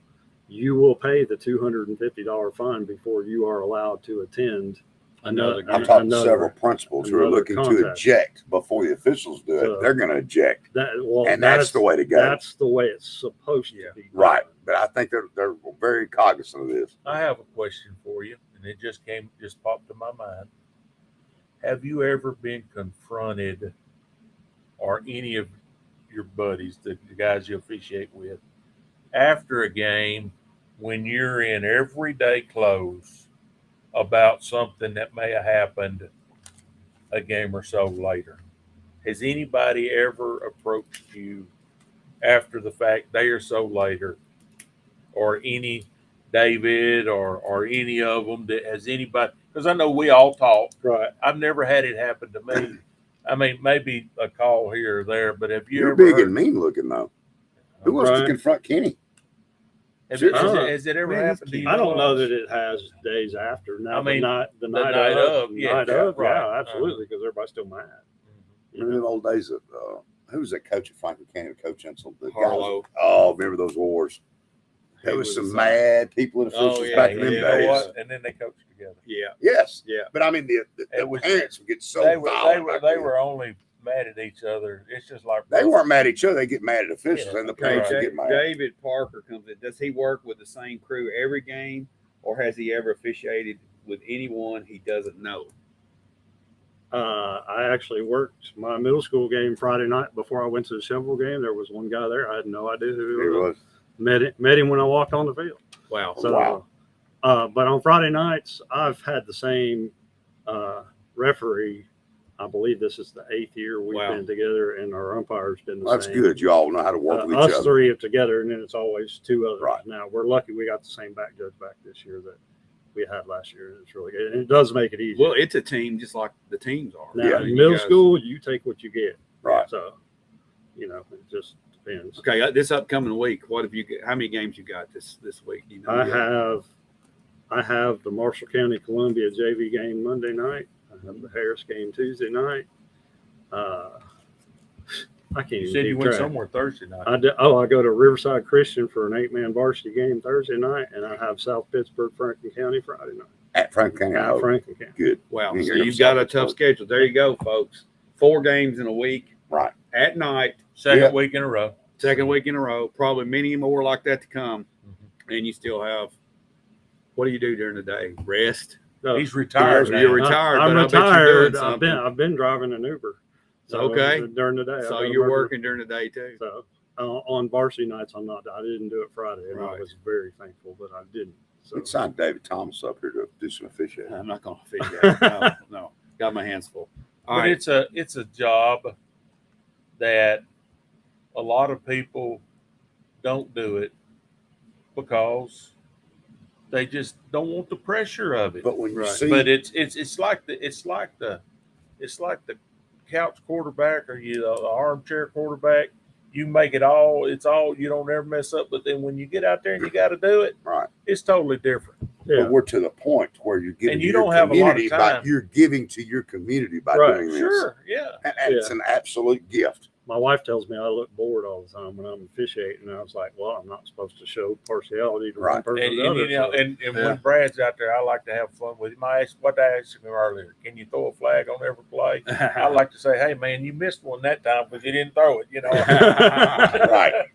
you will pay the $250 fine before you are allowed to attend Another I've talked to another- several principals who are another looking to contest. eject before the officials do it. So- They're going to eject, and that's the way to go. That's the way it's supposed Yeah. to be. Right. done. But I think they're very cognizant of this. I have a question for you, and it just popped to my mind. Have you ever been confronted, or any of your buddies, the guys you officiate with, after a game when you're in everyday clothes about something that may have happened a game or so later? Has anybody ever approached you after the fact, day or so later, or any David or any of them that has anybody? Because I know we all talk. Right. I've never had it happen to me. I mean, maybe a call here or there, but have you You're ever big heard? and mean looking though. Who wants to Right. confront Kenny? Has Seriously? it ever Man, happened to you? I don't know that it has days after. Now, I mean, the night night of, of, yeah, night yeah, of, right. yeah, absolutely, because everybody's still mad. Remember them old days of who was that coach at Franklin County? Coach Insel. The guy- Harlow. Oh, remember those wars? There He was was some the same. mad people in officials Oh, yeah, back in And them you know days. what? And then they coached together. Yeah. Yes, Yeah. but I mean the It was- parents would get so They were violent. back they then. were only mad at each other. It's just like They weren't mad at each other. They get mad at officials, Yeah, and the Okay, parents would right. get mad. David Parker comes in. Does he work with the same crew every game, or has he ever officiated with anyone he doesn't know? I actually worked my middle school game Friday night before I went to the Shelbyville game. There was one guy there. I had no idea who It he was. was. Met him when I walked on the field. Wow. So, Wow. But on Friday nights, I've had the same referee. I believe this is the 8th year we've Wow. been together, and our umpire's been the That's same. good. You all know how to work with each Us other. three are together, and then it's always two others. Right. Now we're lucky we got the same back judge back this year that we had last year, and it's really good. And it does make it easier. Well, it's a team just like the teams are. Now, Yeah. in You middle guys- school, you take what you get. Right. So, it just depends. Okay, this upcoming week, what have you? How many games you got this week? You know, I have the Marshall County Columbia JV game Monday night. I have the Harris game Tuesday night. I can't You even said you keep went track. somewhere Thursday night. I go to Riverside Christian for an 8-man varsity game Thursday night, and I have South Pittsburgh Franklin County Friday night. At Franklin County. I at hope. Franklin County. Good. Wow. You So hear you've got a them tough South schedule. There you go, folks. 4 games in a week Right. at night, Second Yep. week in a row. second week in a row, probably many more like that to come. And you still have, what do you do during the day? Rest? He's retired. So now. you're retired, I'm but I bet you're retired. doing I've something. been driving an Uber. So Okay. During the day. So I've got a you're burger. working during the day too. So on varsity nights, I'm not. I didn't do it Friday, and Right. I was very thankful that I didn't. So Let's sign David Thomas up here to do some officiating. I'm not going to fish that. No. Got my hands full. All But right. it's a job that a lot of people don't do it because they just don't want the pressure of it. But when you Right. see, But it's like the couch quarterback or the armchair quarterback. You make it all. It's all. You don't ever mess up. But then when you get out there and you got to do it, right, it's totally different. yeah, but we're to the point where you're giving And you to your don't have a lot of community time. you're giving to your community by Right. doing this. Sure, yeah. And it's an absolute gift. my wife tells me I look bored all the time when I'm officiating, and I was like, well, I'm not supposed to show partiality to one Right. person or And the other. you know, so- and Yeah. when Brad's out there, I like to have fun with him. What I asked him earlier, can you throw a flag on every play? I like to say, hey man, you missed one that time because you didn't throw it. You know, Right.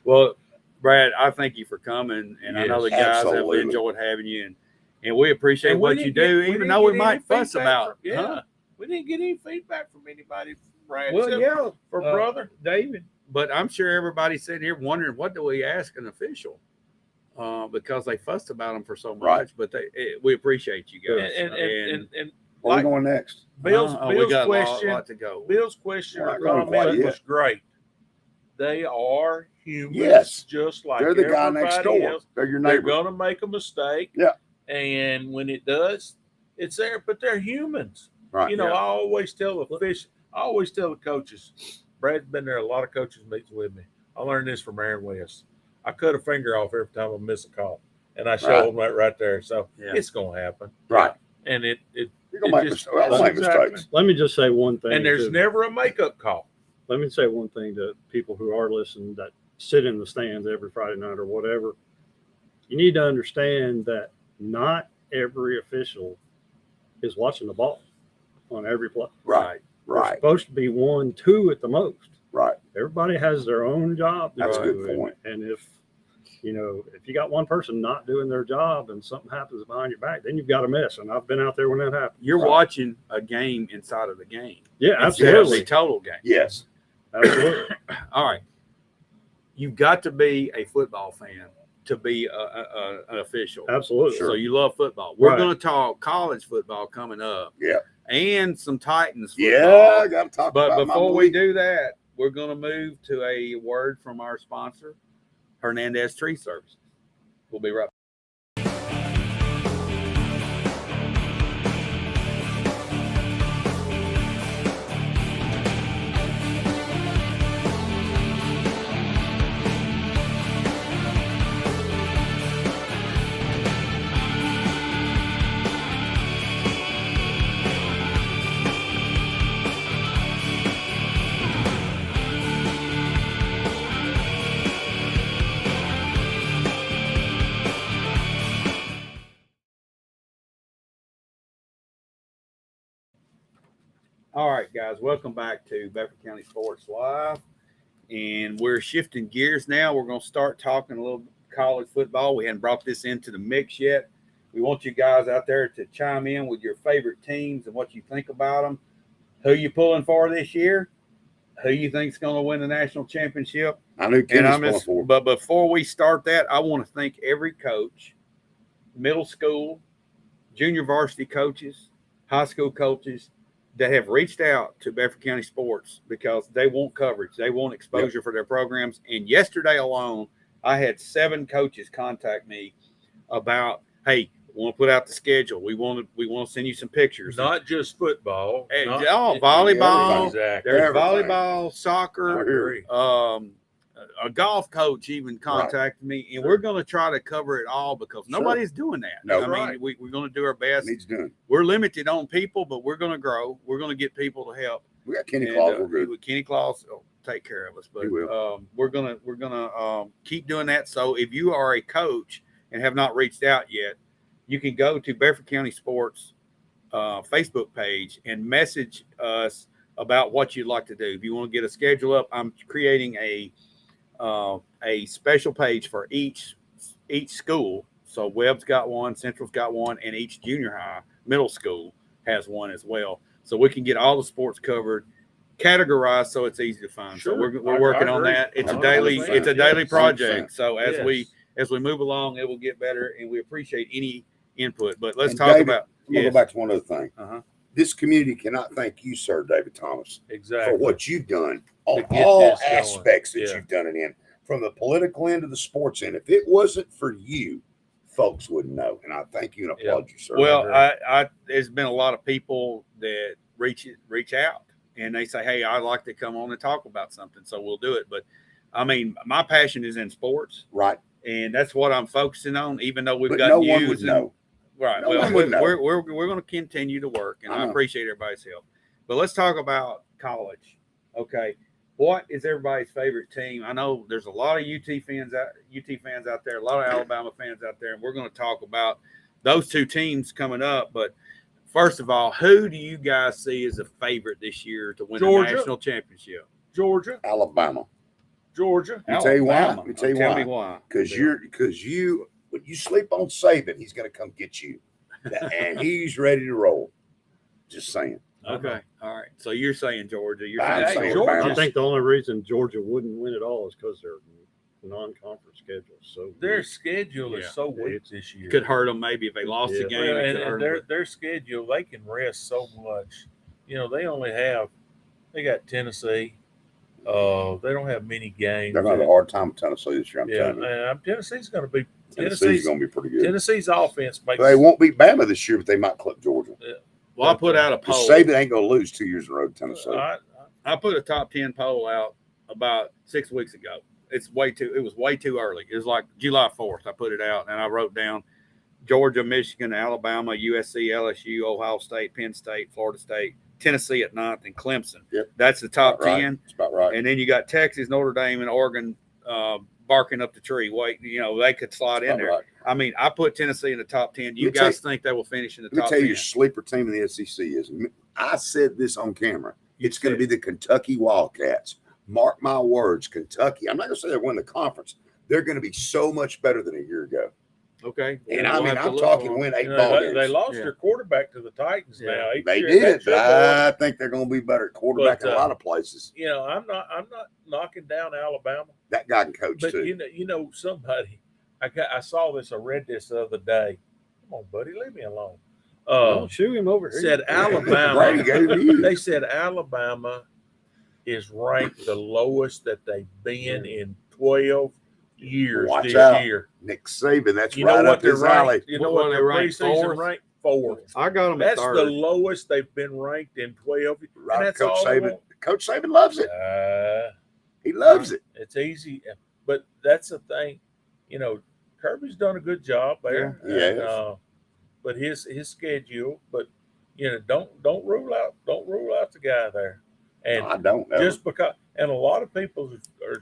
Well, Brad, I thank you for coming, and I know the Yes, guys absolutely. have enjoyed having you, and we appreciate And we what you didn't do, get- even didn't though we get might any fuss feedback about. from- yeah, Huh? we didn't get any feedback from anybody from Brad. Well, except yeah, for brother. David. But I'm sure everybody's sitting here wondering, what do we ask an official? Because they fussed about them for so much. Right. But we appreciate you And guys. and Where like we going next? Bill's we Bill's got question. a lot to go. Bill's question We're or not going comment quite yet. was great. They are humans, Yes. just like They're the guy next everybody door. else. They're your They're neighbor. gonna make a mistake. Yeah. And when it does, it's there. But they're humans. Right. You know, Yeah. I always tell the coaches. Brad's been there a lot of coaches meetings with me. I learned this from Aaron West. I cut a finger off every time I miss a call, and I show Right. them that right there. So Yeah. it's gonna happen. Right. And it You're going to make just- mistakes. I'll make exactly. mistakes. Let me just say one thing. and there's too. never a makeup call. Let me say one thing to people who are listening that sit in the stands every Friday night or whatever. You need to understand that not every official is watching the ball on every play. Right. There's Right. supposed to be 1, 2 at the most. Right. Everybody has their own job. to That's a do, good point. And if you got one person not doing their job and something happens behind your back, then you've got a mess. And I've been out there when that happens. You're Right. watching a game inside of the game. Yeah, It's a absolutely. total game. Yes. Absolutely. All right. You've got to be a football fan to be an official. Absolutely. So you love football. We're Right. going to talk college football coming up. Yeah. And some Titans football. Yeah. I got to talk But about my before we league. do that, we're going to move to a word from our sponsor, Hernandez Tree Services. We'll be right back. All right, guys, welcome back to Bedford County Sports Live. And we're shifting gears now. We're going to start talking a little college football. We hadn't brought this into the mix yet. We want you guys out there to chime in with your favorite teams and what you think about them. Who you pulling for this year? Who you think's going to win the national championship? I knew And Kenny's I'm going just, for. but before we start that, I want to thank every coach, middle school, junior varsity coaches, high school coaches that have reached out to Bedford County Sports because they want coverage. They want exposure for their programs. And yesterday alone, I had 7 coaches contact me about, hey, we want to put out the schedule. We want to send you some pictures. Not just football. And, not- volleyball. Exactly. There's Everything. volleyball, I soccer, hear you. a golf coach even contacted me, and we're going to try to cover it all because Sure. nobody's doing that. No. I mean, Right. we're going to do our best. Needs doing. We're limited on people, but we're going to grow. We're going to get people to help. We got Kenny And, Claus. We're good. with Kenny Claus will take care of us, but He will. we're gonna keep doing that. So if you are a coach and have not reached out yet, you can go to Bedford County Sports Facebook page and message us about what you'd like to do. If you want to get a schedule up, I'm creating a special page for each school. So Webb's got one, Central's got one, and each junior high, middle school has one as well. So we can get all the sports covered, categorized so it's easy to find. Sure. So we're working on agree. that. It's a 100%. daily Yes. project. So as Yes. we move along, it will get better, and we appreciate any input. But let's And talk David, about. I'm gonna Yes. go back to one other thing. Uh-huh. This community cannot thank you, sir, David Thomas, Exactly. for what you've done on To get all this going. aspects that Yeah. you've done it in, from the political end to the sports end. If it wasn't for you, folks wouldn't know. And I thank you and applaud you, sir. Well, agree. I there's been a lot of people that reach out and they say, "Hey, I'd like to come on and talk about something," so we'll do it. But I mean, my passion is in sports, right. and that's what I'm focusing on. Even though we've But got no news one would and- know. right? No Well, one would know. we're going to continue to work, and I I know. appreciate everybody's help. But let's talk about college. Okay, what is everybody's favorite team? I know there's a lot of UT fans out there, a lot of Alabama fans out there, and we're going to talk about those two teams coming up. But first of all, who do you guys see as a favorite this year to win Georgia. a national championship? Georgia. Alabama. Georgia. Let me tell you why. Alabama. Let me tell you Tell why. me why. Because Bill. when you sleep on Saban, he's going to come get you, and he's ready to roll. Just saying. Okay, all right. So you're saying Georgia? You're I'm saying saying Georgia? Alabama. I think the only reason Georgia wouldn't win it all is because their non-conference schedule. So Their schedule is Yeah. so weak this year. Could hurt them maybe if they lost Yeah. the game. Well, it and, could hurt and 'em, their but- their schedule, they can rest so much. You know, they got Tennessee. They don't have many games. They're going to have a hard time with Tennessee this year. I'm Yeah, telling you. and Tennessee's going to be Tennessee's going to be pretty good. Tennessee's offense makes. They won't beat Bama this year, but they might clip Georgia. well, I put out a Because poll. Saban ain't going to lose 2 years in a row to Tennessee. I put a top 10 poll out about 6 weeks ago. It was way too early. It was like July 4th. I put it out and I wrote down Georgia, Michigan, Alabama, USC, LSU, Ohio State, Penn State, Florida State, Tennessee at 9th, and Clemson. Yep. That's the top About right. 10. It's about right. And then you got Texas, Notre Dame, and Oregon barking up the tree. Wait, they could slide in About there. right. I mean, I put Tennessee in the top 10. You Let me tell guys think they will finish in the Let me top tell you 10? your sleeper team in the SEC is. I said this on camera. It's going to said be the Kentucky Wildcats. Mark my words, Kentucky. I'm not going to say they win the conference. They're going to be so much better than a year ago. Okay. And We'll I mean, have to I'm look talking for 'em. win 8 You know, ball they games. lost Yeah. their quarterback to the Titans Yeah. now. They That did, but Shelbyville- I think they're going to be better at quarterback But, in a lot of places. you know, I'm not knocking down Alabama, That guy can coach but too. you know somebody. I saw this. I read this the other day. Come on, buddy, leave me alone. don't shoot him over here. Said Alabama. Brady gave it you. They said Alabama is ranked the lowest that they've been in 12 years Watch this out. year. Nick Saban, that's You know right what up they're his alley. ranked? You know What what they their ranked, preseason fourth? ranked? Fourth. I got them at That's third. the lowest they've been ranked in 12. Right, and that's Coach all they Saban. want. Coach Saban loves it. He loves it. It's easy, but that's the thing. You know, Kirby's done a good job there. Yeah, he and, has. but his schedule. But you know, don't rule out the guy there. And No, I don't know. just because, and a lot of people are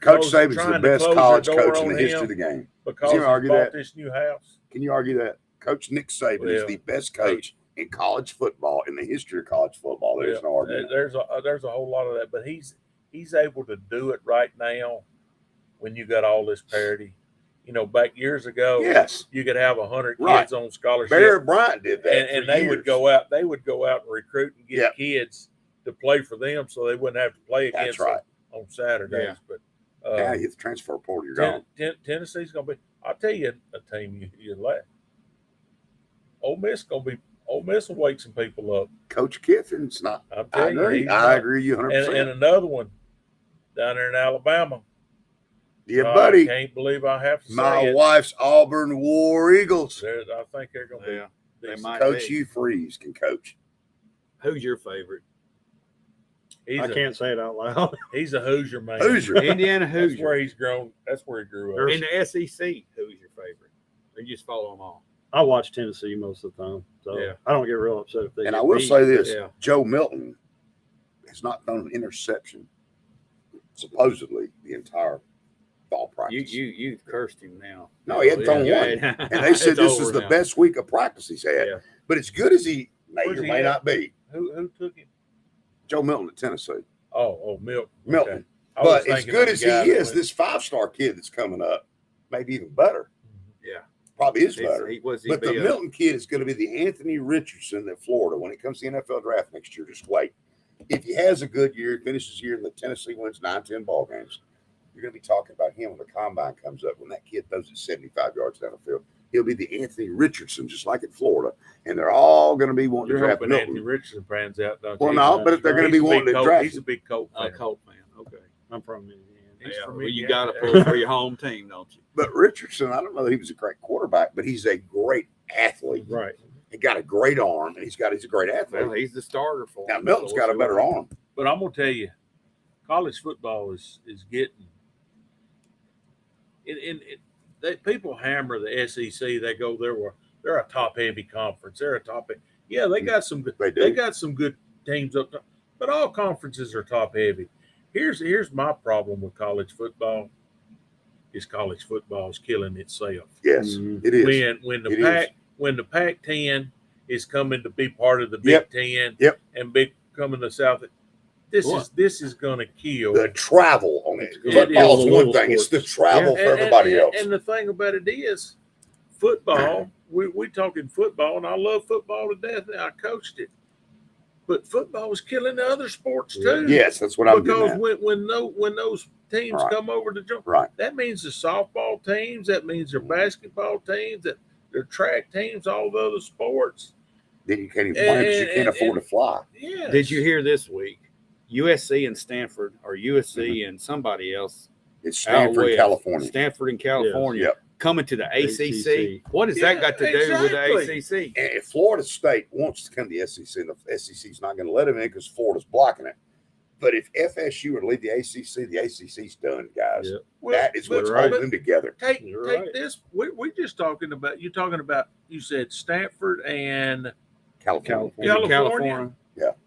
Coach Saban's the trying to best close college their door coach in on the history him of the game. because You he argue bought that? this new house. Can you argue that? Coach Nick Saban is Well, the best coach in college football in the history of college football. There's no argument. There's a whole lot of that, but he's able to do it right now when you got all this parity. You know, back years ago, Yes. you could have 100 Right. kids on scholarship, Barry Bryant did that. and for they years. would go out. They would go out and recruit and get Yep. kids to play for them, so they wouldn't have to play That's against right. them on Saturdays. Yeah. But Now you hit the transfer portal, you're gone. Tennessee's going to be. I'll tell you a team you laugh. Ole Miss will wake some people up. Coach Kiffin's not. I'm I telling you, agree. he's I not. agree you 100%. And another one down there in Alabama. yeah, I buddy. can't believe I have to My say it. wife's Auburn War Eagles. I think they're going to be. Yeah. They decent. might Coach be. Hugh Freeze can coach. Who's your favorite? He's I a, can't say it out loud. he's a Hoosier man. Hoosier. Indiana That's Hoosier. where he's grown. That's where he grew up. In the SEC, who's your favorite? Or you just follow them all? I watch Tennessee most of the time, so Yeah. I don't get real upset if they. And get I will beat. say this: Yeah. Joe Milton has not thrown an interception, supposedly the entire fall practice. You cursed him now. No, he hadn't thrown one. And they said this is the best week of practice he's had. Yeah. But as good as he may Where's or he may at? not be, Who took him? Joe Milton at Tennessee. Milton. Milton. Okay. I was But as thinking good of as the he guy that is, went- this 5-star kid that's coming up, maybe even better. Yeah. Probably is better. But the Milton. Milton kid is going to be the Anthony Richardson of Florida when it comes to the NFL draft next year. Just wait. If he has a good year, finishes the year, and the Tennessee wins 9-10 ball games, you're going to be talking about him when the combine comes up. When that kid throws it 75 yards down the field, he'll be the Anthony Richardson, just like in Florida. And they're all going to be wanting You're to draft hoping Milton. Anthony Richardson pans out, don't Well, you? no, but if they're going to be He's a wanting big to Colt- draft He's a big Colt A fan. Colt fan. Okay. I'm from Indiana. He's Yeah, from well, you Indiana. got to pull for your home team, don't you? But Richardson, I don't know that he was a great quarterback, but he's a great athlete. Right. He got a great arm, and he's a great athlete. Well, he's the starter for Now him. Milton's so got a we'll see better what arm. But I'm gonna tell you, college football is getting. People hammer the SEC. They go they're a top heavy conference. They're a top. Yeah, they got some good. They do. They got some good teams up top, but all conferences are top heavy. Here's my problem with college football. Is college football is killing itself. Yes, Mhm. it is. When the Pac-10 is coming to be part of the Big Ten, and becoming the South, this is going to kill the travel on it. It Football's is. one thing; it's the travel for everybody else. And the thing about it is, football. We talking football, and I love football to death. And I coached it, but football is killing the other sports too. Yes, that's what I'm because getting at. when those teams Right. come over to join, Right. that means the softball teams, that means their basketball teams, that their track teams, all the other sports. Then you can't even play because you can't afford to fly. Yeah. Did you hear this week? USC and Stanford, or USC and somebody else. It's out Stanford, west, California. Stanford in California. Yep. Coming to the ACC. ACC. What has that got to do with the Exactly. ACC? And if Florida State wants to come to the SEC, the SEC's not going to let them in because Florida's blocking it. But if FSU were to leave the ACC's done, guys. Yep. That is what's But- holding them together. Take You're take right. this. We're just talking about. You're talking about. You said Stanford and California. California.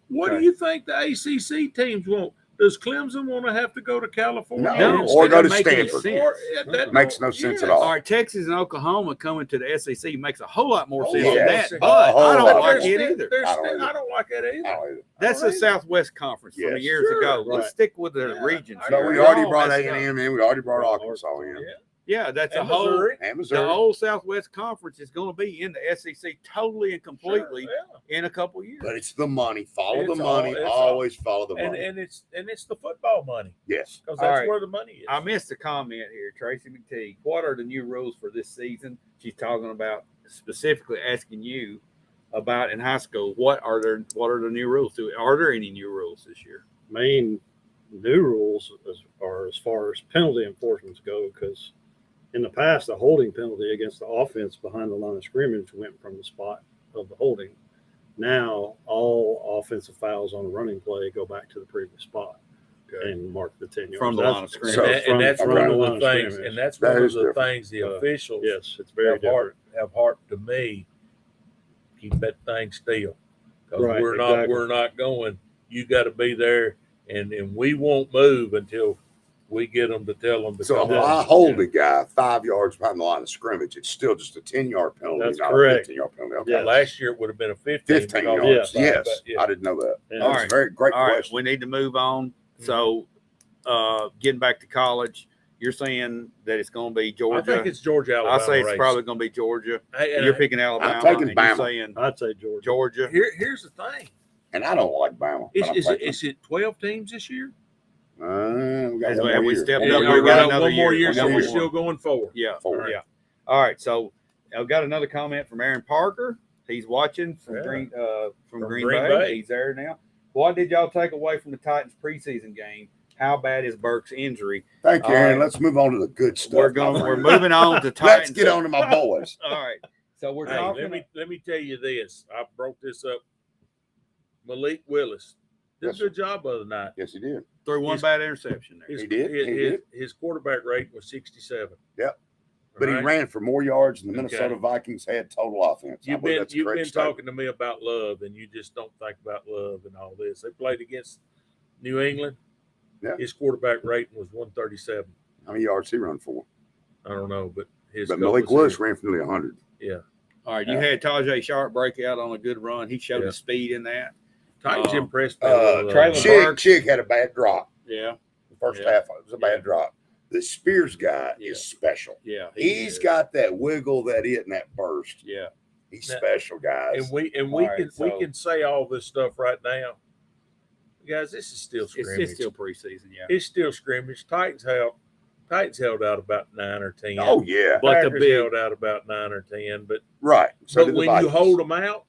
What Okay. do you think the ACC teams want? Does Clemson want to have to go to California? No, and or stay- go to Make any Stanford. sense. That Makes don't- no sense yes. at all. All right, Texas and Oklahoma coming to the SEC makes a whole lot more Oh, sense yes. than that. A But whole I don't lot. like There's it still- either. there's I don't still- either. I don't like that either. I don't either. That's the Alright. Southwest Conference from Yes. years Sure. ago. Right. Let's stick with the Yeah. regions. I But here. we agree. already All brought messed A&M up. in. We already brought Right. Arkansas in. Yeah. Yeah, that's And a whole. Missouri. And The Missouri. whole Southwest Conference is going to be in the SEC totally and completely Sure, yeah. in a couple of years. But it's the money. Follow It's the money. all- it's all- Always follow the And money. it's the football money Yes. because All that's right. where the money is. I missed a comment here, Tracy McTeague. What are the new rules for this season? She's talking about specifically asking you about in high school. What are the new rules? Are there any new rules this year? Main new rules are as far as penalty enforcements go, because in the past, the holding penalty against the offense behind the line of scrimmage went from the spot of the holding. Now, all offensive fouls on a running play go back to the previous spot and mark the 10 yards. From the line of scrimmage. So- and that's from one the of line the of things, scrimmage. and that's That one of is the different. things the officials Yes, it's very different. have heart to me. Keep that thing still, because Right, we're exactly. not going. You got to be there, and we won't move until we get them to tell them to So come if on. I hold a guy 5 yards behind the line of scrimmage, it's still just a 10-yard penalty, That's not correct. a 15-yard penalty. Okay. Yeah. Last year it would have been a 15. 15 because of yards. the Yes. side, but yeah. I didn't know that. And That's All a right. very great All right, question. we need to move on. So, getting back to college, you're saying that it's going to be I Georgia. think it's Georgia, I Alabama. say it's race. probably going to be Georgia. Hey, and You're picking Alabama. taking and Bama. You're saying I'd say Georgia. Georgia. here's the thing: And I don't like Bama. but is I'm it 12 teams this year? we got As one well, more we year. stepped One up. more We year. got got another one more year. year, One so more we're year. still going forward. Yeah. Four. Yeah. All right. So I've got another comment from Aaron Parker. He's watching from Yeah. Green Green Bay. Bay. He's there now. What did y'all take away from the Titans preseason game? How bad is Burke's injury? Thank you, All Aaron. right. Let's move on to the good stuff. We're my friend. moving on to Titans. Let's get on to my boys. All right. So we're Hey, talking. let me tell you this. I broke this up. Malik Willis did Yes, a good job other night. Yes, he did. Threw one His- bad interception there. He did. His quarterback rate was 67. Yep. But he Right? ran for more yards than the Okay. Minnesota Vikings had total offense. I You've believe been that's a you've correct been statement. talking to me about Love, and you just don't think about Love and all this. They played against New England. Yeah. His quarterback rating was 137. How many yards he run for? I don't know, but his But goal Malik was Willis here. ran for nearly 100. Yeah. All right, you had Tajay Sharp break out on a good run. He showed Yeah. the speed in that. Titans Uh, impressed me. a little, Traylon Chig, Burks. Chig had a bad drop. Yeah, The first Yeah. half it was a bad Yeah. drop. The Spears guy Yeah. is special. yeah. He's is. got that wiggle, that it, and that burst. Yeah. He's Now- special, guys. and we All right, can so- we can say all this stuff right now, guys. This is still scrimmage. It's still preseason. Yeah. It's still scrimmage. Titans held out about 9 or 10. Oh yeah, But the Packers big- held out about 9 or 10. But right. So did the when you Vikings. hold them out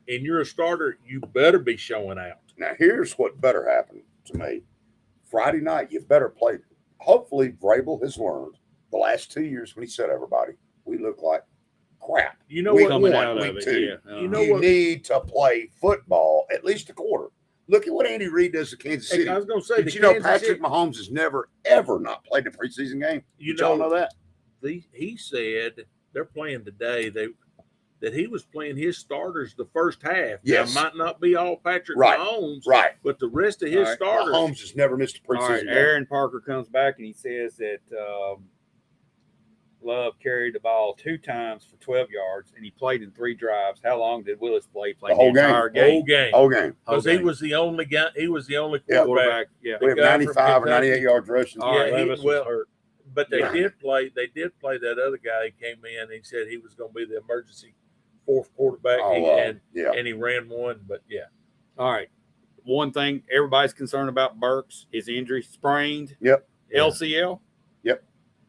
and you're a starter, you better be showing out. Now here's what better happen to me. Friday night, you better play. Hopefully, Vrabel has learned the last 2 years when he said everybody, we look like crap. You know Week what? Coming one, out week of it. two. Yeah. You know You what? need to play football at least a quarter. Look at what Andy Reid does to Kansas City. I was going to say, Did the you know Kansas Patrick City- Mahomes has never, ever not played a preseason game? You Did y'all know that? he said they're playing today. That he was playing his starters the first half. Yes. Now, might not be all Patrick Right. Mahomes, Right. but the rest of his All right. starters. Mahomes has never missed a All preseason right. game. Aaron Parker comes back and he says that Love carried the ball 2 times for 12 yards and he played in 3 drives. How long did Willis play? Played The whole game. entire whole game. Whole game. Because Whole he game. was the only guy. He was the only Yeah. quarterback. Yeah. We have guy from 95 or Kentucky. 98 yards rushing. All right. Yeah, Levis was well, hurt. but they Yeah. did play. They did play that other guy. He came in. And he said he was going to be the emergency 4th quarterback, and Yeah. he ran one. But yeah, All right. One thing everybody's concerned about Burks, his injury, sprained. Yep. LCL. Yep.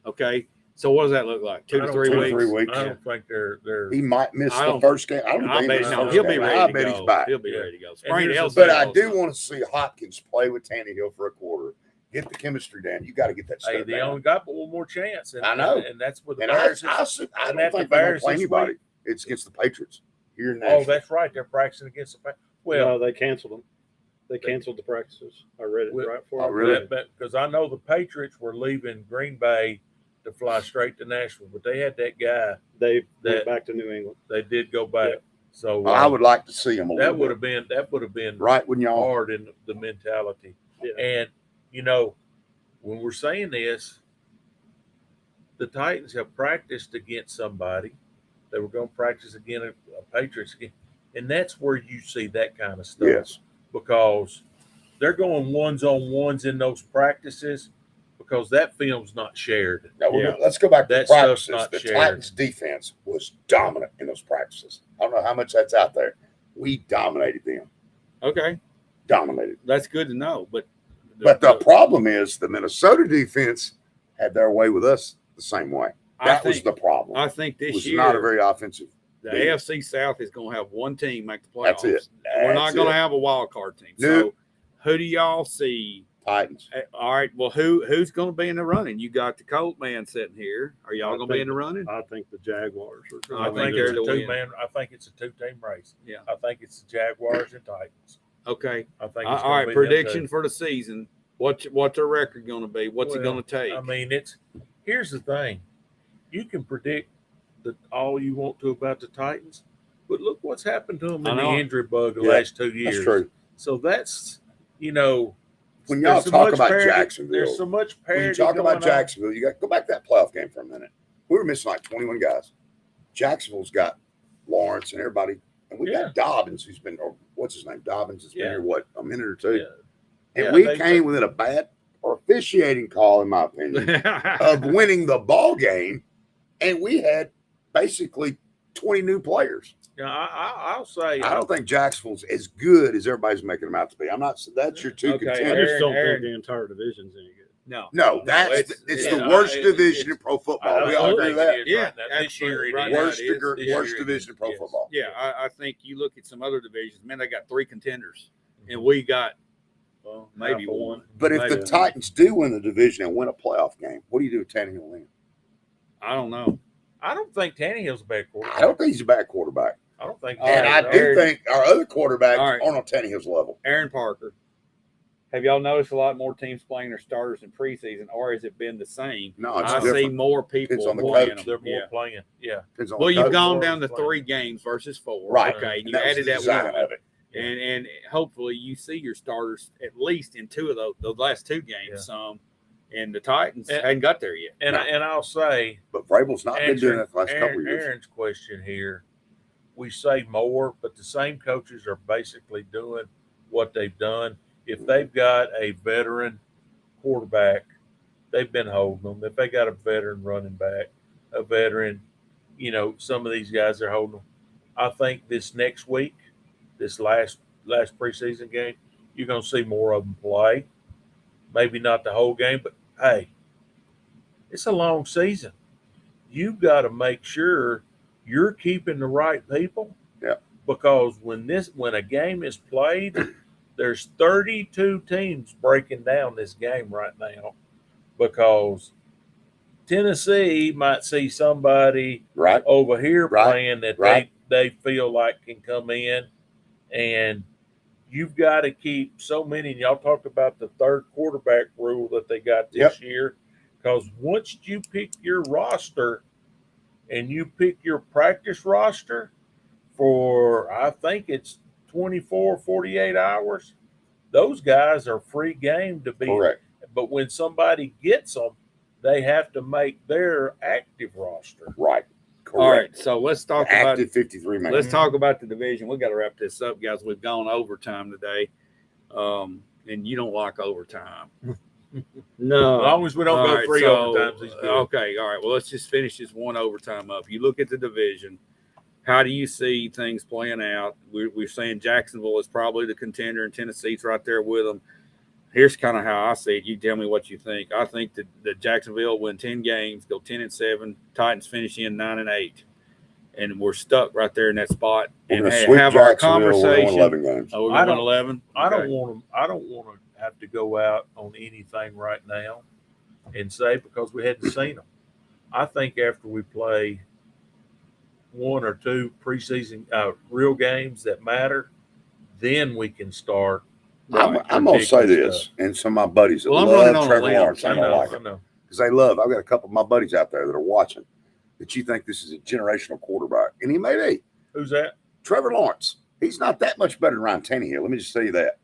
Okay. So what does that look like? 2 I to don't 3 think- weeks. 3 weeks. I don't think they're. He might miss I the don't- first game. I don't I think bet he's no, first he'll game. be ready I to bet go. he's back. He'll be Yeah. ready to go. And Sprained here's LCL. the- But I do want to see Hopkins play with Tannehill for a quarter. Get the chemistry down. You got to get that stuff Hey, they down. only got one more chance. And, I know. and that's what the And I Bears. don't and think at the they're going Bears to play this anybody. week- It's against the Patriots here in Oh, Nashville. that's right. They're practicing against the. Well, No, they canceled them. They canceled the practices. I read it Well, right before. oh, I really? read it. because I know the Patriots were leaving Green Bay to fly straight to Nashville, but they had that guy. They That- went back to New England. They did go back. Yeah. So Well, I would like to see him a that little would bit. have been Right, wouldn't y'all? hard in the mentality. Yeah. And when we're saying this, the Titans have practiced against somebody. They were going to practice again a Patriots game, and that's where you see that kind of stuff. Yes. Because they're going ones on ones in those practices because that film's not shared. Now, Yeah. let's go back to That the stuff's practices. not The shared. Titans defense was dominant in those practices. I don't know how much that's out there. We dominated them. Okay. Dominated. That's good to know. But But the problem is the Minnesota defense had their way with us the same way. That was the problem. I think It this was year not a very offensive. the deal. AFC South is going to have one team make the playoffs. That's it. We're not That's going to it. have a wild card team. Nope. So who do y'all see? Titans. All right. Well, who's going to be in the running? You got the Colt man sitting here. Are y'all I going to be think- in the running? I think the Jaguars are. I I think think they're it's the a win. two-man. I think it's a two-team race. Yeah. I think it's the Jaguars and Titans. Okay. I think. It's All gonna right. be them Prediction two. for the season. What's their record going to be? What's it Well, going to take? I mean, here's the thing. You can predict all you want to about the Titans, but look what's happened to them I in the know. injury bug the Yeah, last 2 years. That's true. So that's When there's y'all so talk much about parity- Jacksonville, There's so much parity. when you talk going about on. Jacksonville, you got to go back to that playoff game for a minute. We were missing like 21 guys. Jacksonville's got Lawrence and everybody, and we Yeah. got Dobbins, who's been, or what's his name? Dobbins has been Yeah. here, what, a minute or two? Yeah. And Yeah, we they- came within a bad officiating call, in my opinion, of winning the ball game, and we had basically 20 new players. Yeah, I'll say. I don't think Jacksonville's as good as everybody's making them out to be. I'm not. That's your two Okay, I contenders. just don't Aaron. think the entire division's any good. no. No, that's it's yeah, the worst it- division it's- in pro I football. We don't all think agree with that. it is Yeah, right now. This year absolutely. it Right is. now Worst, it is. digger- This worst year it division is. in pro Yes. football. Yeah, I think you look at some other divisions. Man, they got 3 contenders, and we got Well, maybe half of one. But if the Maybe. Titans do win the division and win a playoff game, what do you do with Tannehill then? I don't know. I don't think Tannehill's a bad quarterback. I don't think he's a bad quarterback. I don't think. All And right, I do Aaron. think our other quarterbacks All right. aren't on Tannehill's level. Aaron Parker. Have y'all noticed a lot more teams playing their starters in preseason, or has it been the same? No, it's I different. see more people Depends on the playing coach. them. They're more Yeah. playing. Yeah. Depends on Well, the you've coach. gone More down to playing. 3 games versus 4. Right. Okay, And you that was added the that design one. of it. And hopefully you see your starters at least in 2 of those last 2 games. Yeah. and the Titans And- hadn't got there yet. And No. and I'll say, But Vrabel's not been doing answering that the last couple of years. Aaron's question here, we say more, but the same coaches are basically doing what they've done. If they've got a veteran quarterback, they've been holding them. If they got a veteran running back, a veteran, some of these guys are holding them. I think this next week, this last preseason game, you're going to see more of them play. Maybe not the whole game, but hey, it's a long season. You've got to make sure you're keeping the right people. Yeah. Because when a game is played, there's 32 teams breaking down this game right now because Tennessee might see somebody Right. over here Right. playing that Right. they feel like can come in, and you've got to keep so many. And y'all talked about the third quarterback rule that they got this year, because once you pick your roster and you pick your practice roster for, I think it's 24, 48 hours, those guys are free game to be. Correct. But when somebody gets them, they have to make their active roster. Right. Correct. All right, so let's talk about Active 53 man. let's talk about the division. We got to wrap this up, guys. We've gone overtime today, and you don't like overtime. No. As long as we don't All go right, three so, overtimes, he's good. Okay, all right. Well, let's just finish this one overtime up. You look at the division. How do you see things playing out? We're saying Jacksonville is probably the contender, and Tennessee's right there with them. Here's kind of how I see it. You tell me what you think. I think that Jacksonville win 10 games, go 10-7. Titans finish in 9-8, and we're stuck right there in that spot. We're And going to have sweep our Jacksonville. We're going conversation. 11 games. Oh, we're I going don't- 11. I don't Okay. want to have to go out on anything right now and say because we hadn't seen them. I think after we play one or two preseason real games that matter, then we can start. I'm going to say this, and some of my buddies that Well, I'm running love on a Trevor limb. Lawrence, I I don't know, like I it. know. Because I've got a couple of my buddies out there that are watching that you think this is a generational quarterback. And he may be. Who's that? Trevor Lawrence. He's not that much better than Ryan Tannehill. Let me just tell you that.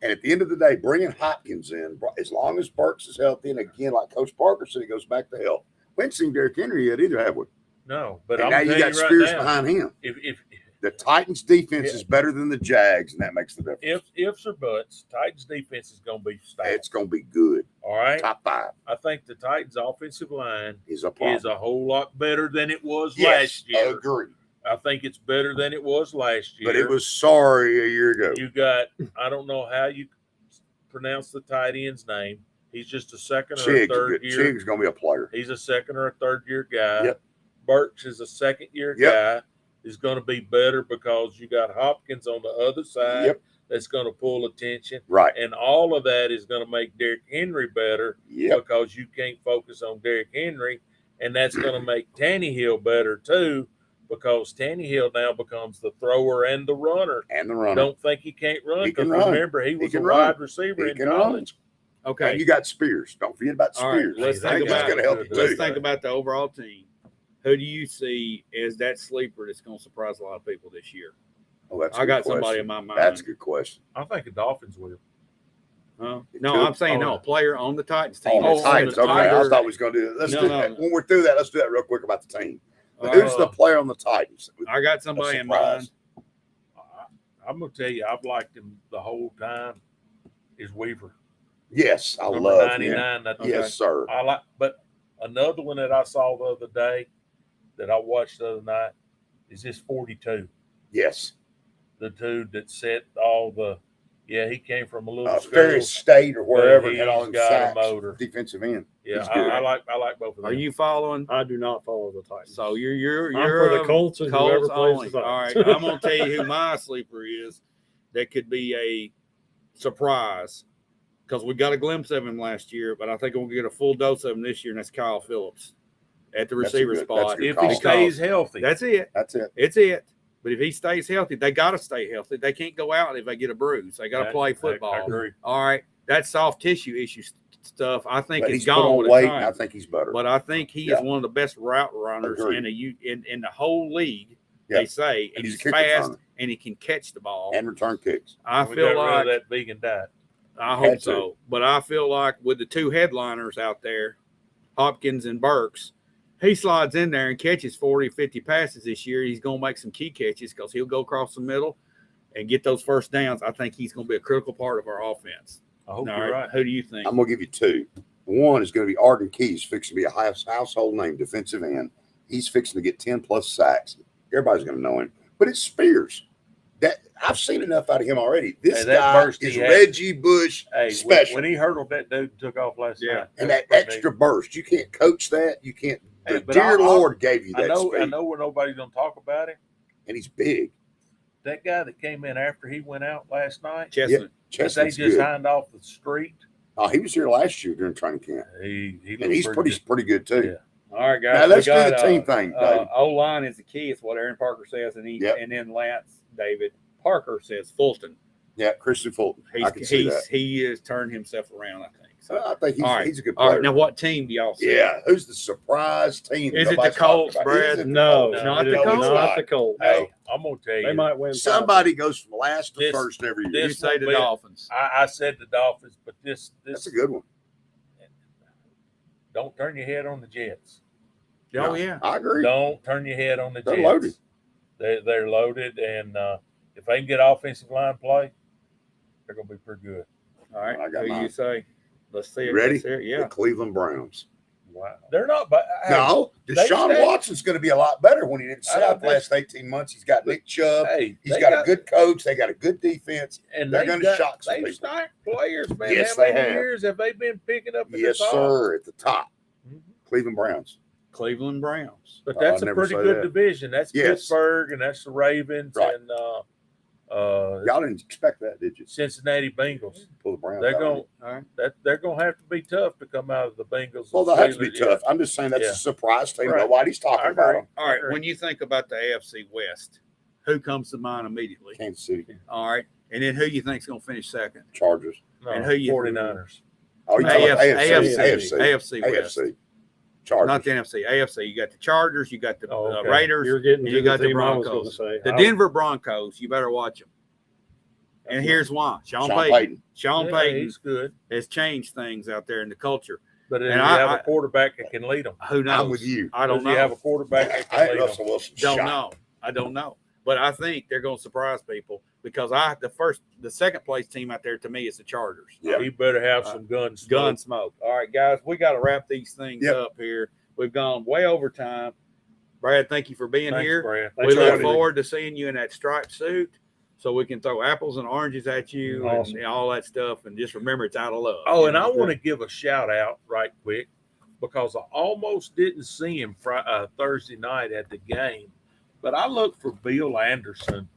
And at the end of the day, bringing Hopkins in, as long as Burks is healthy, and again, like Coach Parker said, he goes back to health. We haven't seen Derrick Henry yet either, have we? No, but And I'm now you telling got right Spears now, behind him. If The Titans' defense Yeah. is better than the Jags, and that makes the difference. ifs or buts, Titans defense is going to be stout. It's going to be good. All right. Top 5 I think the Titans' offensive line is a problem. is a whole lot better than it was Yes, last year. agree. I think it's better than it was last year. But it was sorry a year ago. You got, I don't know how you pronounce the tight end's name. He's just a second or a third year. Chig's going to be a player. He's a second or a third year guy. Yep. Burks is a second year Yep. guy. Is going to be better because you got Hopkins on the other side. Yep. That's going to pull attention. Right. And all of that is going to make Derrick Henry better Yep. because you can't focus on Derrick Henry. And that's going to make Tannehill better too because Tannehill now becomes the thrower and the runner. And the runner. Don't think he can't run He can because run. remember, he was a can run. wide receiver He in can run. college. Okay. And you got Spears. Don't forget about All right, Spears. let's Hey, think that's about gonna help you let's too. think about the overall team. Who do you see as that sleeper that's going to surprise a lot of people this year? Oh, that's a I good got question. somebody in my mind. That's a good question. I think the Dolphins will. Huh? It No, could. I'm saying no. A player on the Titans team. Oh, that's the Titans. the Okay, I Tigers. thought we was going to do that. Let's No, do no. that. When we're through that, let's do that real quick about the team. But Uh, who's the player on the Titans? I got somebody in mind. Surprise. I'm going to tell you, I've liked him the whole time. Is Weaver. Yes, I Number love 99. him. That, Yes, sir. I like, but another one that I saw the other day that I watched the other night is this 42. Yes. The dude that set all the, he came from a little school. Ferris State or wherever But had all he's them got a sacks. motor. Defensive end. Yeah, He's good. I like both of them. Are you following? I do not follow the Titans. So you're I'm for the a Colts and whoever Colts plays only. the All right, Titans. I'm gonna tell you who my sleeper is. That could be a surprise because we got a glimpse of him last year, but I think we'll get a full dose of him this year, and that's Kyle Phillips at the That's a receiver good- spot. that's a good If call. he stays healthy. That's it. That's it. It's it. But if he stays healthy, they got to stay healthy. They can't go out if they get a bruise. They got to play football. I agree. All right, that soft tissue issue stuff, I think But it's he's put gone on with weight, time. and I think he's better. But I think he Yeah. is one of the best route runners Agreed. in the whole league. Yeah. They say, and And he's he's a kick fast returner. and he can catch the ball. and return kicks. I We feel got rid like of that vegan diet. I Had hope to. so. But I feel like with the two headliners out there, Hopkins and Burks, he slides in there and catches 40, 50 passes this year. He's going to make some key catches because he'll go across the middle and get those first downs. I think he's going to be a critical part of our offense. I hope All you're right. Who do you think? I'm going to give you two. One is going to be Arden Keys, fixing to be a household name defensive end. He's fixing to get 10 plus sacks. Everybody's going to know him. But it's Spears. That I've seen enough out of him already. This Hey, that guy burst he is had- Reggie Bush Hey, special. when he hurdled that dude and took off last Yeah. night. And was that pretty extra burst, you can't coach that. You can't. Hey, The but dear I'll- Lord gave you neat. that I speed. know where nobody's gonna talk about him. And he's big. That guy that came in after he went out last night, Chestnut. that they Chestnut's just good. signed off the street. Oh, he was here last year during training camp. He And he's pretty good too. Yeah. All right, guys. Now let's we do got, the team thing, David. O-line is the key. It's what Aaron Parker says. And then Lance David Parker says Fulton. Yeah, Christian Fulton. I can see that. He has turned himself around, I think. So, I think all right. he's a good all player. right. Now, what team do y'all see? Yeah, who's the surprise team? Is it the nobody's Colts, talking about? Brad? Is it the No, Colts? not it the is Colts. Not the Colts. Hey, I'm gonna tell They you. might win. Somebody goes from last to This- first every year. You this say the will be- Dolphins. I said the Dolphins, but this That's a good one. don't turn your head on the Jets. Oh, No, yeah. I agree. Don't turn your head on the They're Jets. loaded. They're loaded, and if they can get offensive line play, they're gonna be pretty good. All right. I got Who do you mine. say? Let's see it. You ready? Let's hear it. The Yeah. Cleveland Browns. Wow, they're not. But hey, No, they Deshaun stay- Watson's going to be a lot better when he didn't sit I out the think- last 18 months. He's got Nick Chubb. hey, He's they got a good coach. They got a good defense. and they're they've gonna got- shock some They've people. stacked players, man. Yes, How they many have. years have they been picking up? At Yes, the top? sir. At the top, Mhm. Cleveland Browns. Cleveland Browns. But Oh, that's I'd a never pretty say good that. division. That's Yes. Pittsburgh, and that's the Ravens, Right. and Y'all didn't expect that, did you? Cincinnati Bengals. Pull the Browns They're out. going. All right. They're going to have to be tough to come out of the Bengals. Well, and they'll have to be Steelers. Yeah. tough. I'm just saying that's Yeah. a surprise team. Right. Nobody's I talking about agree. them. All right. Agree. When you think about the AFC West, who comes to mind immediately? Kansas City All right. And then who you think's going to finish second? Chargers. No, And who you- 49ers. Oh, you talking about AFC, AFC? AFC West. AFC. Chargers. Not the NFC. AFC. You got the Chargers. You got the Oh, okay. Raiders. You're getting and to you got the team I was gonna Broncos. say. The I- Denver Broncos. You better watch them. And here's why. Sean Payton. Sean Yeah, Payton he's good, has changed things out there in the culture. but if And you I- have I- a quarterback that can lead them, Who knows? I'm with you. I don't Does he have know. a quarterback that I can had lead them? Russell Wilson. Don't shot. know. I don't know. But I think they're going to surprise people because the second place team out there to me is the Chargers. Yeah. He better have some guns. Gun smoke. All right, guys, we got to wrap these things Yep. up here. We've gone way over time. Brad, thank you for being Thanks, here. Brad. We Thanks for look having me. forward to seeing you in that striped suit so we can throw apples and oranges at you Awesome. and all that stuff. And just remember, it's out of love. Oh, and I want to give a shout out right quick because I almost didn't see him Thursday night at the game, but I looked for Bill Anderson,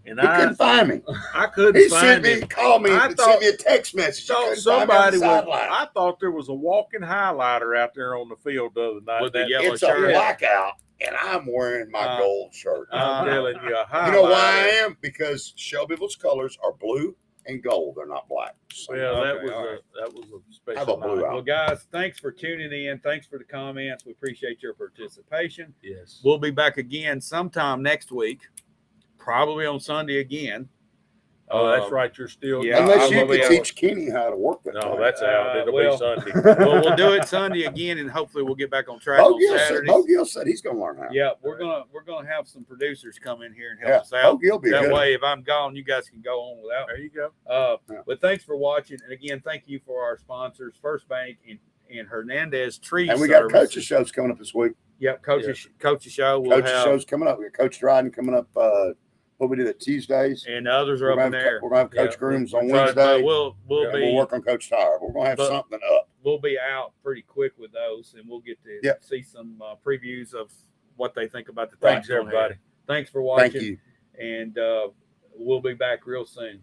and He couldn't find me. I couldn't He sent find me, him. called me, I and thought- sent me a text message. He So couldn't somebody find me on was. the sideline. I thought there was a walking highlighter out there on the field the other night. With the That- yellow It's a shirt. blackout, and I'm wearing my gold shirt. I'm telling you, a highlighter. You know why I am? Because Shelbyville's colors are blue and gold. They're not black. So, Well, that Okay, was all a right. that was a special Have a blue night. out. Well, guys, thanks for tuning in. Thanks for the comments. We appreciate your participation. Yes. We'll be back again sometime next week, probably on Sunday again. Oh, that's right. You're still. yeah, unless I you will be can out. teach Kenny how to work that. No, thing. that's out. It'll well, be Sunday. Well, we'll do it Sunday again, and hopefully we'll get back on track Bo on Gill said. Saturdays. Bo Gill said he's going to learn how. Yeah, we're gonna have some producers come in here and help Yeah, us Bo out. Gill be That good. way, if I'm gone, you guys can go on without me. There you go. Yeah. But thanks for watching, and again, thank you for our sponsors, First Bank and Hernandez Tree And we got Services. coaches shows coming up this week. Yep, coaches show. We'll Coaches have, shows coming up. We got Coach Dryden coming up. What we do that Tuesdays. and the others are We're up in gonna there. have, we're gonna have Coach Yeah, Grooms we're on trying- Wednesday. We'll and be we'll work on Coach Tyre. We're gonna have But- something up. we'll be out pretty quick with those, and we'll get to Yep. see some previews of what they think about the Thanks, things going ahead. everybody. Thanks for watching. Thank you. And we'll be back real soon.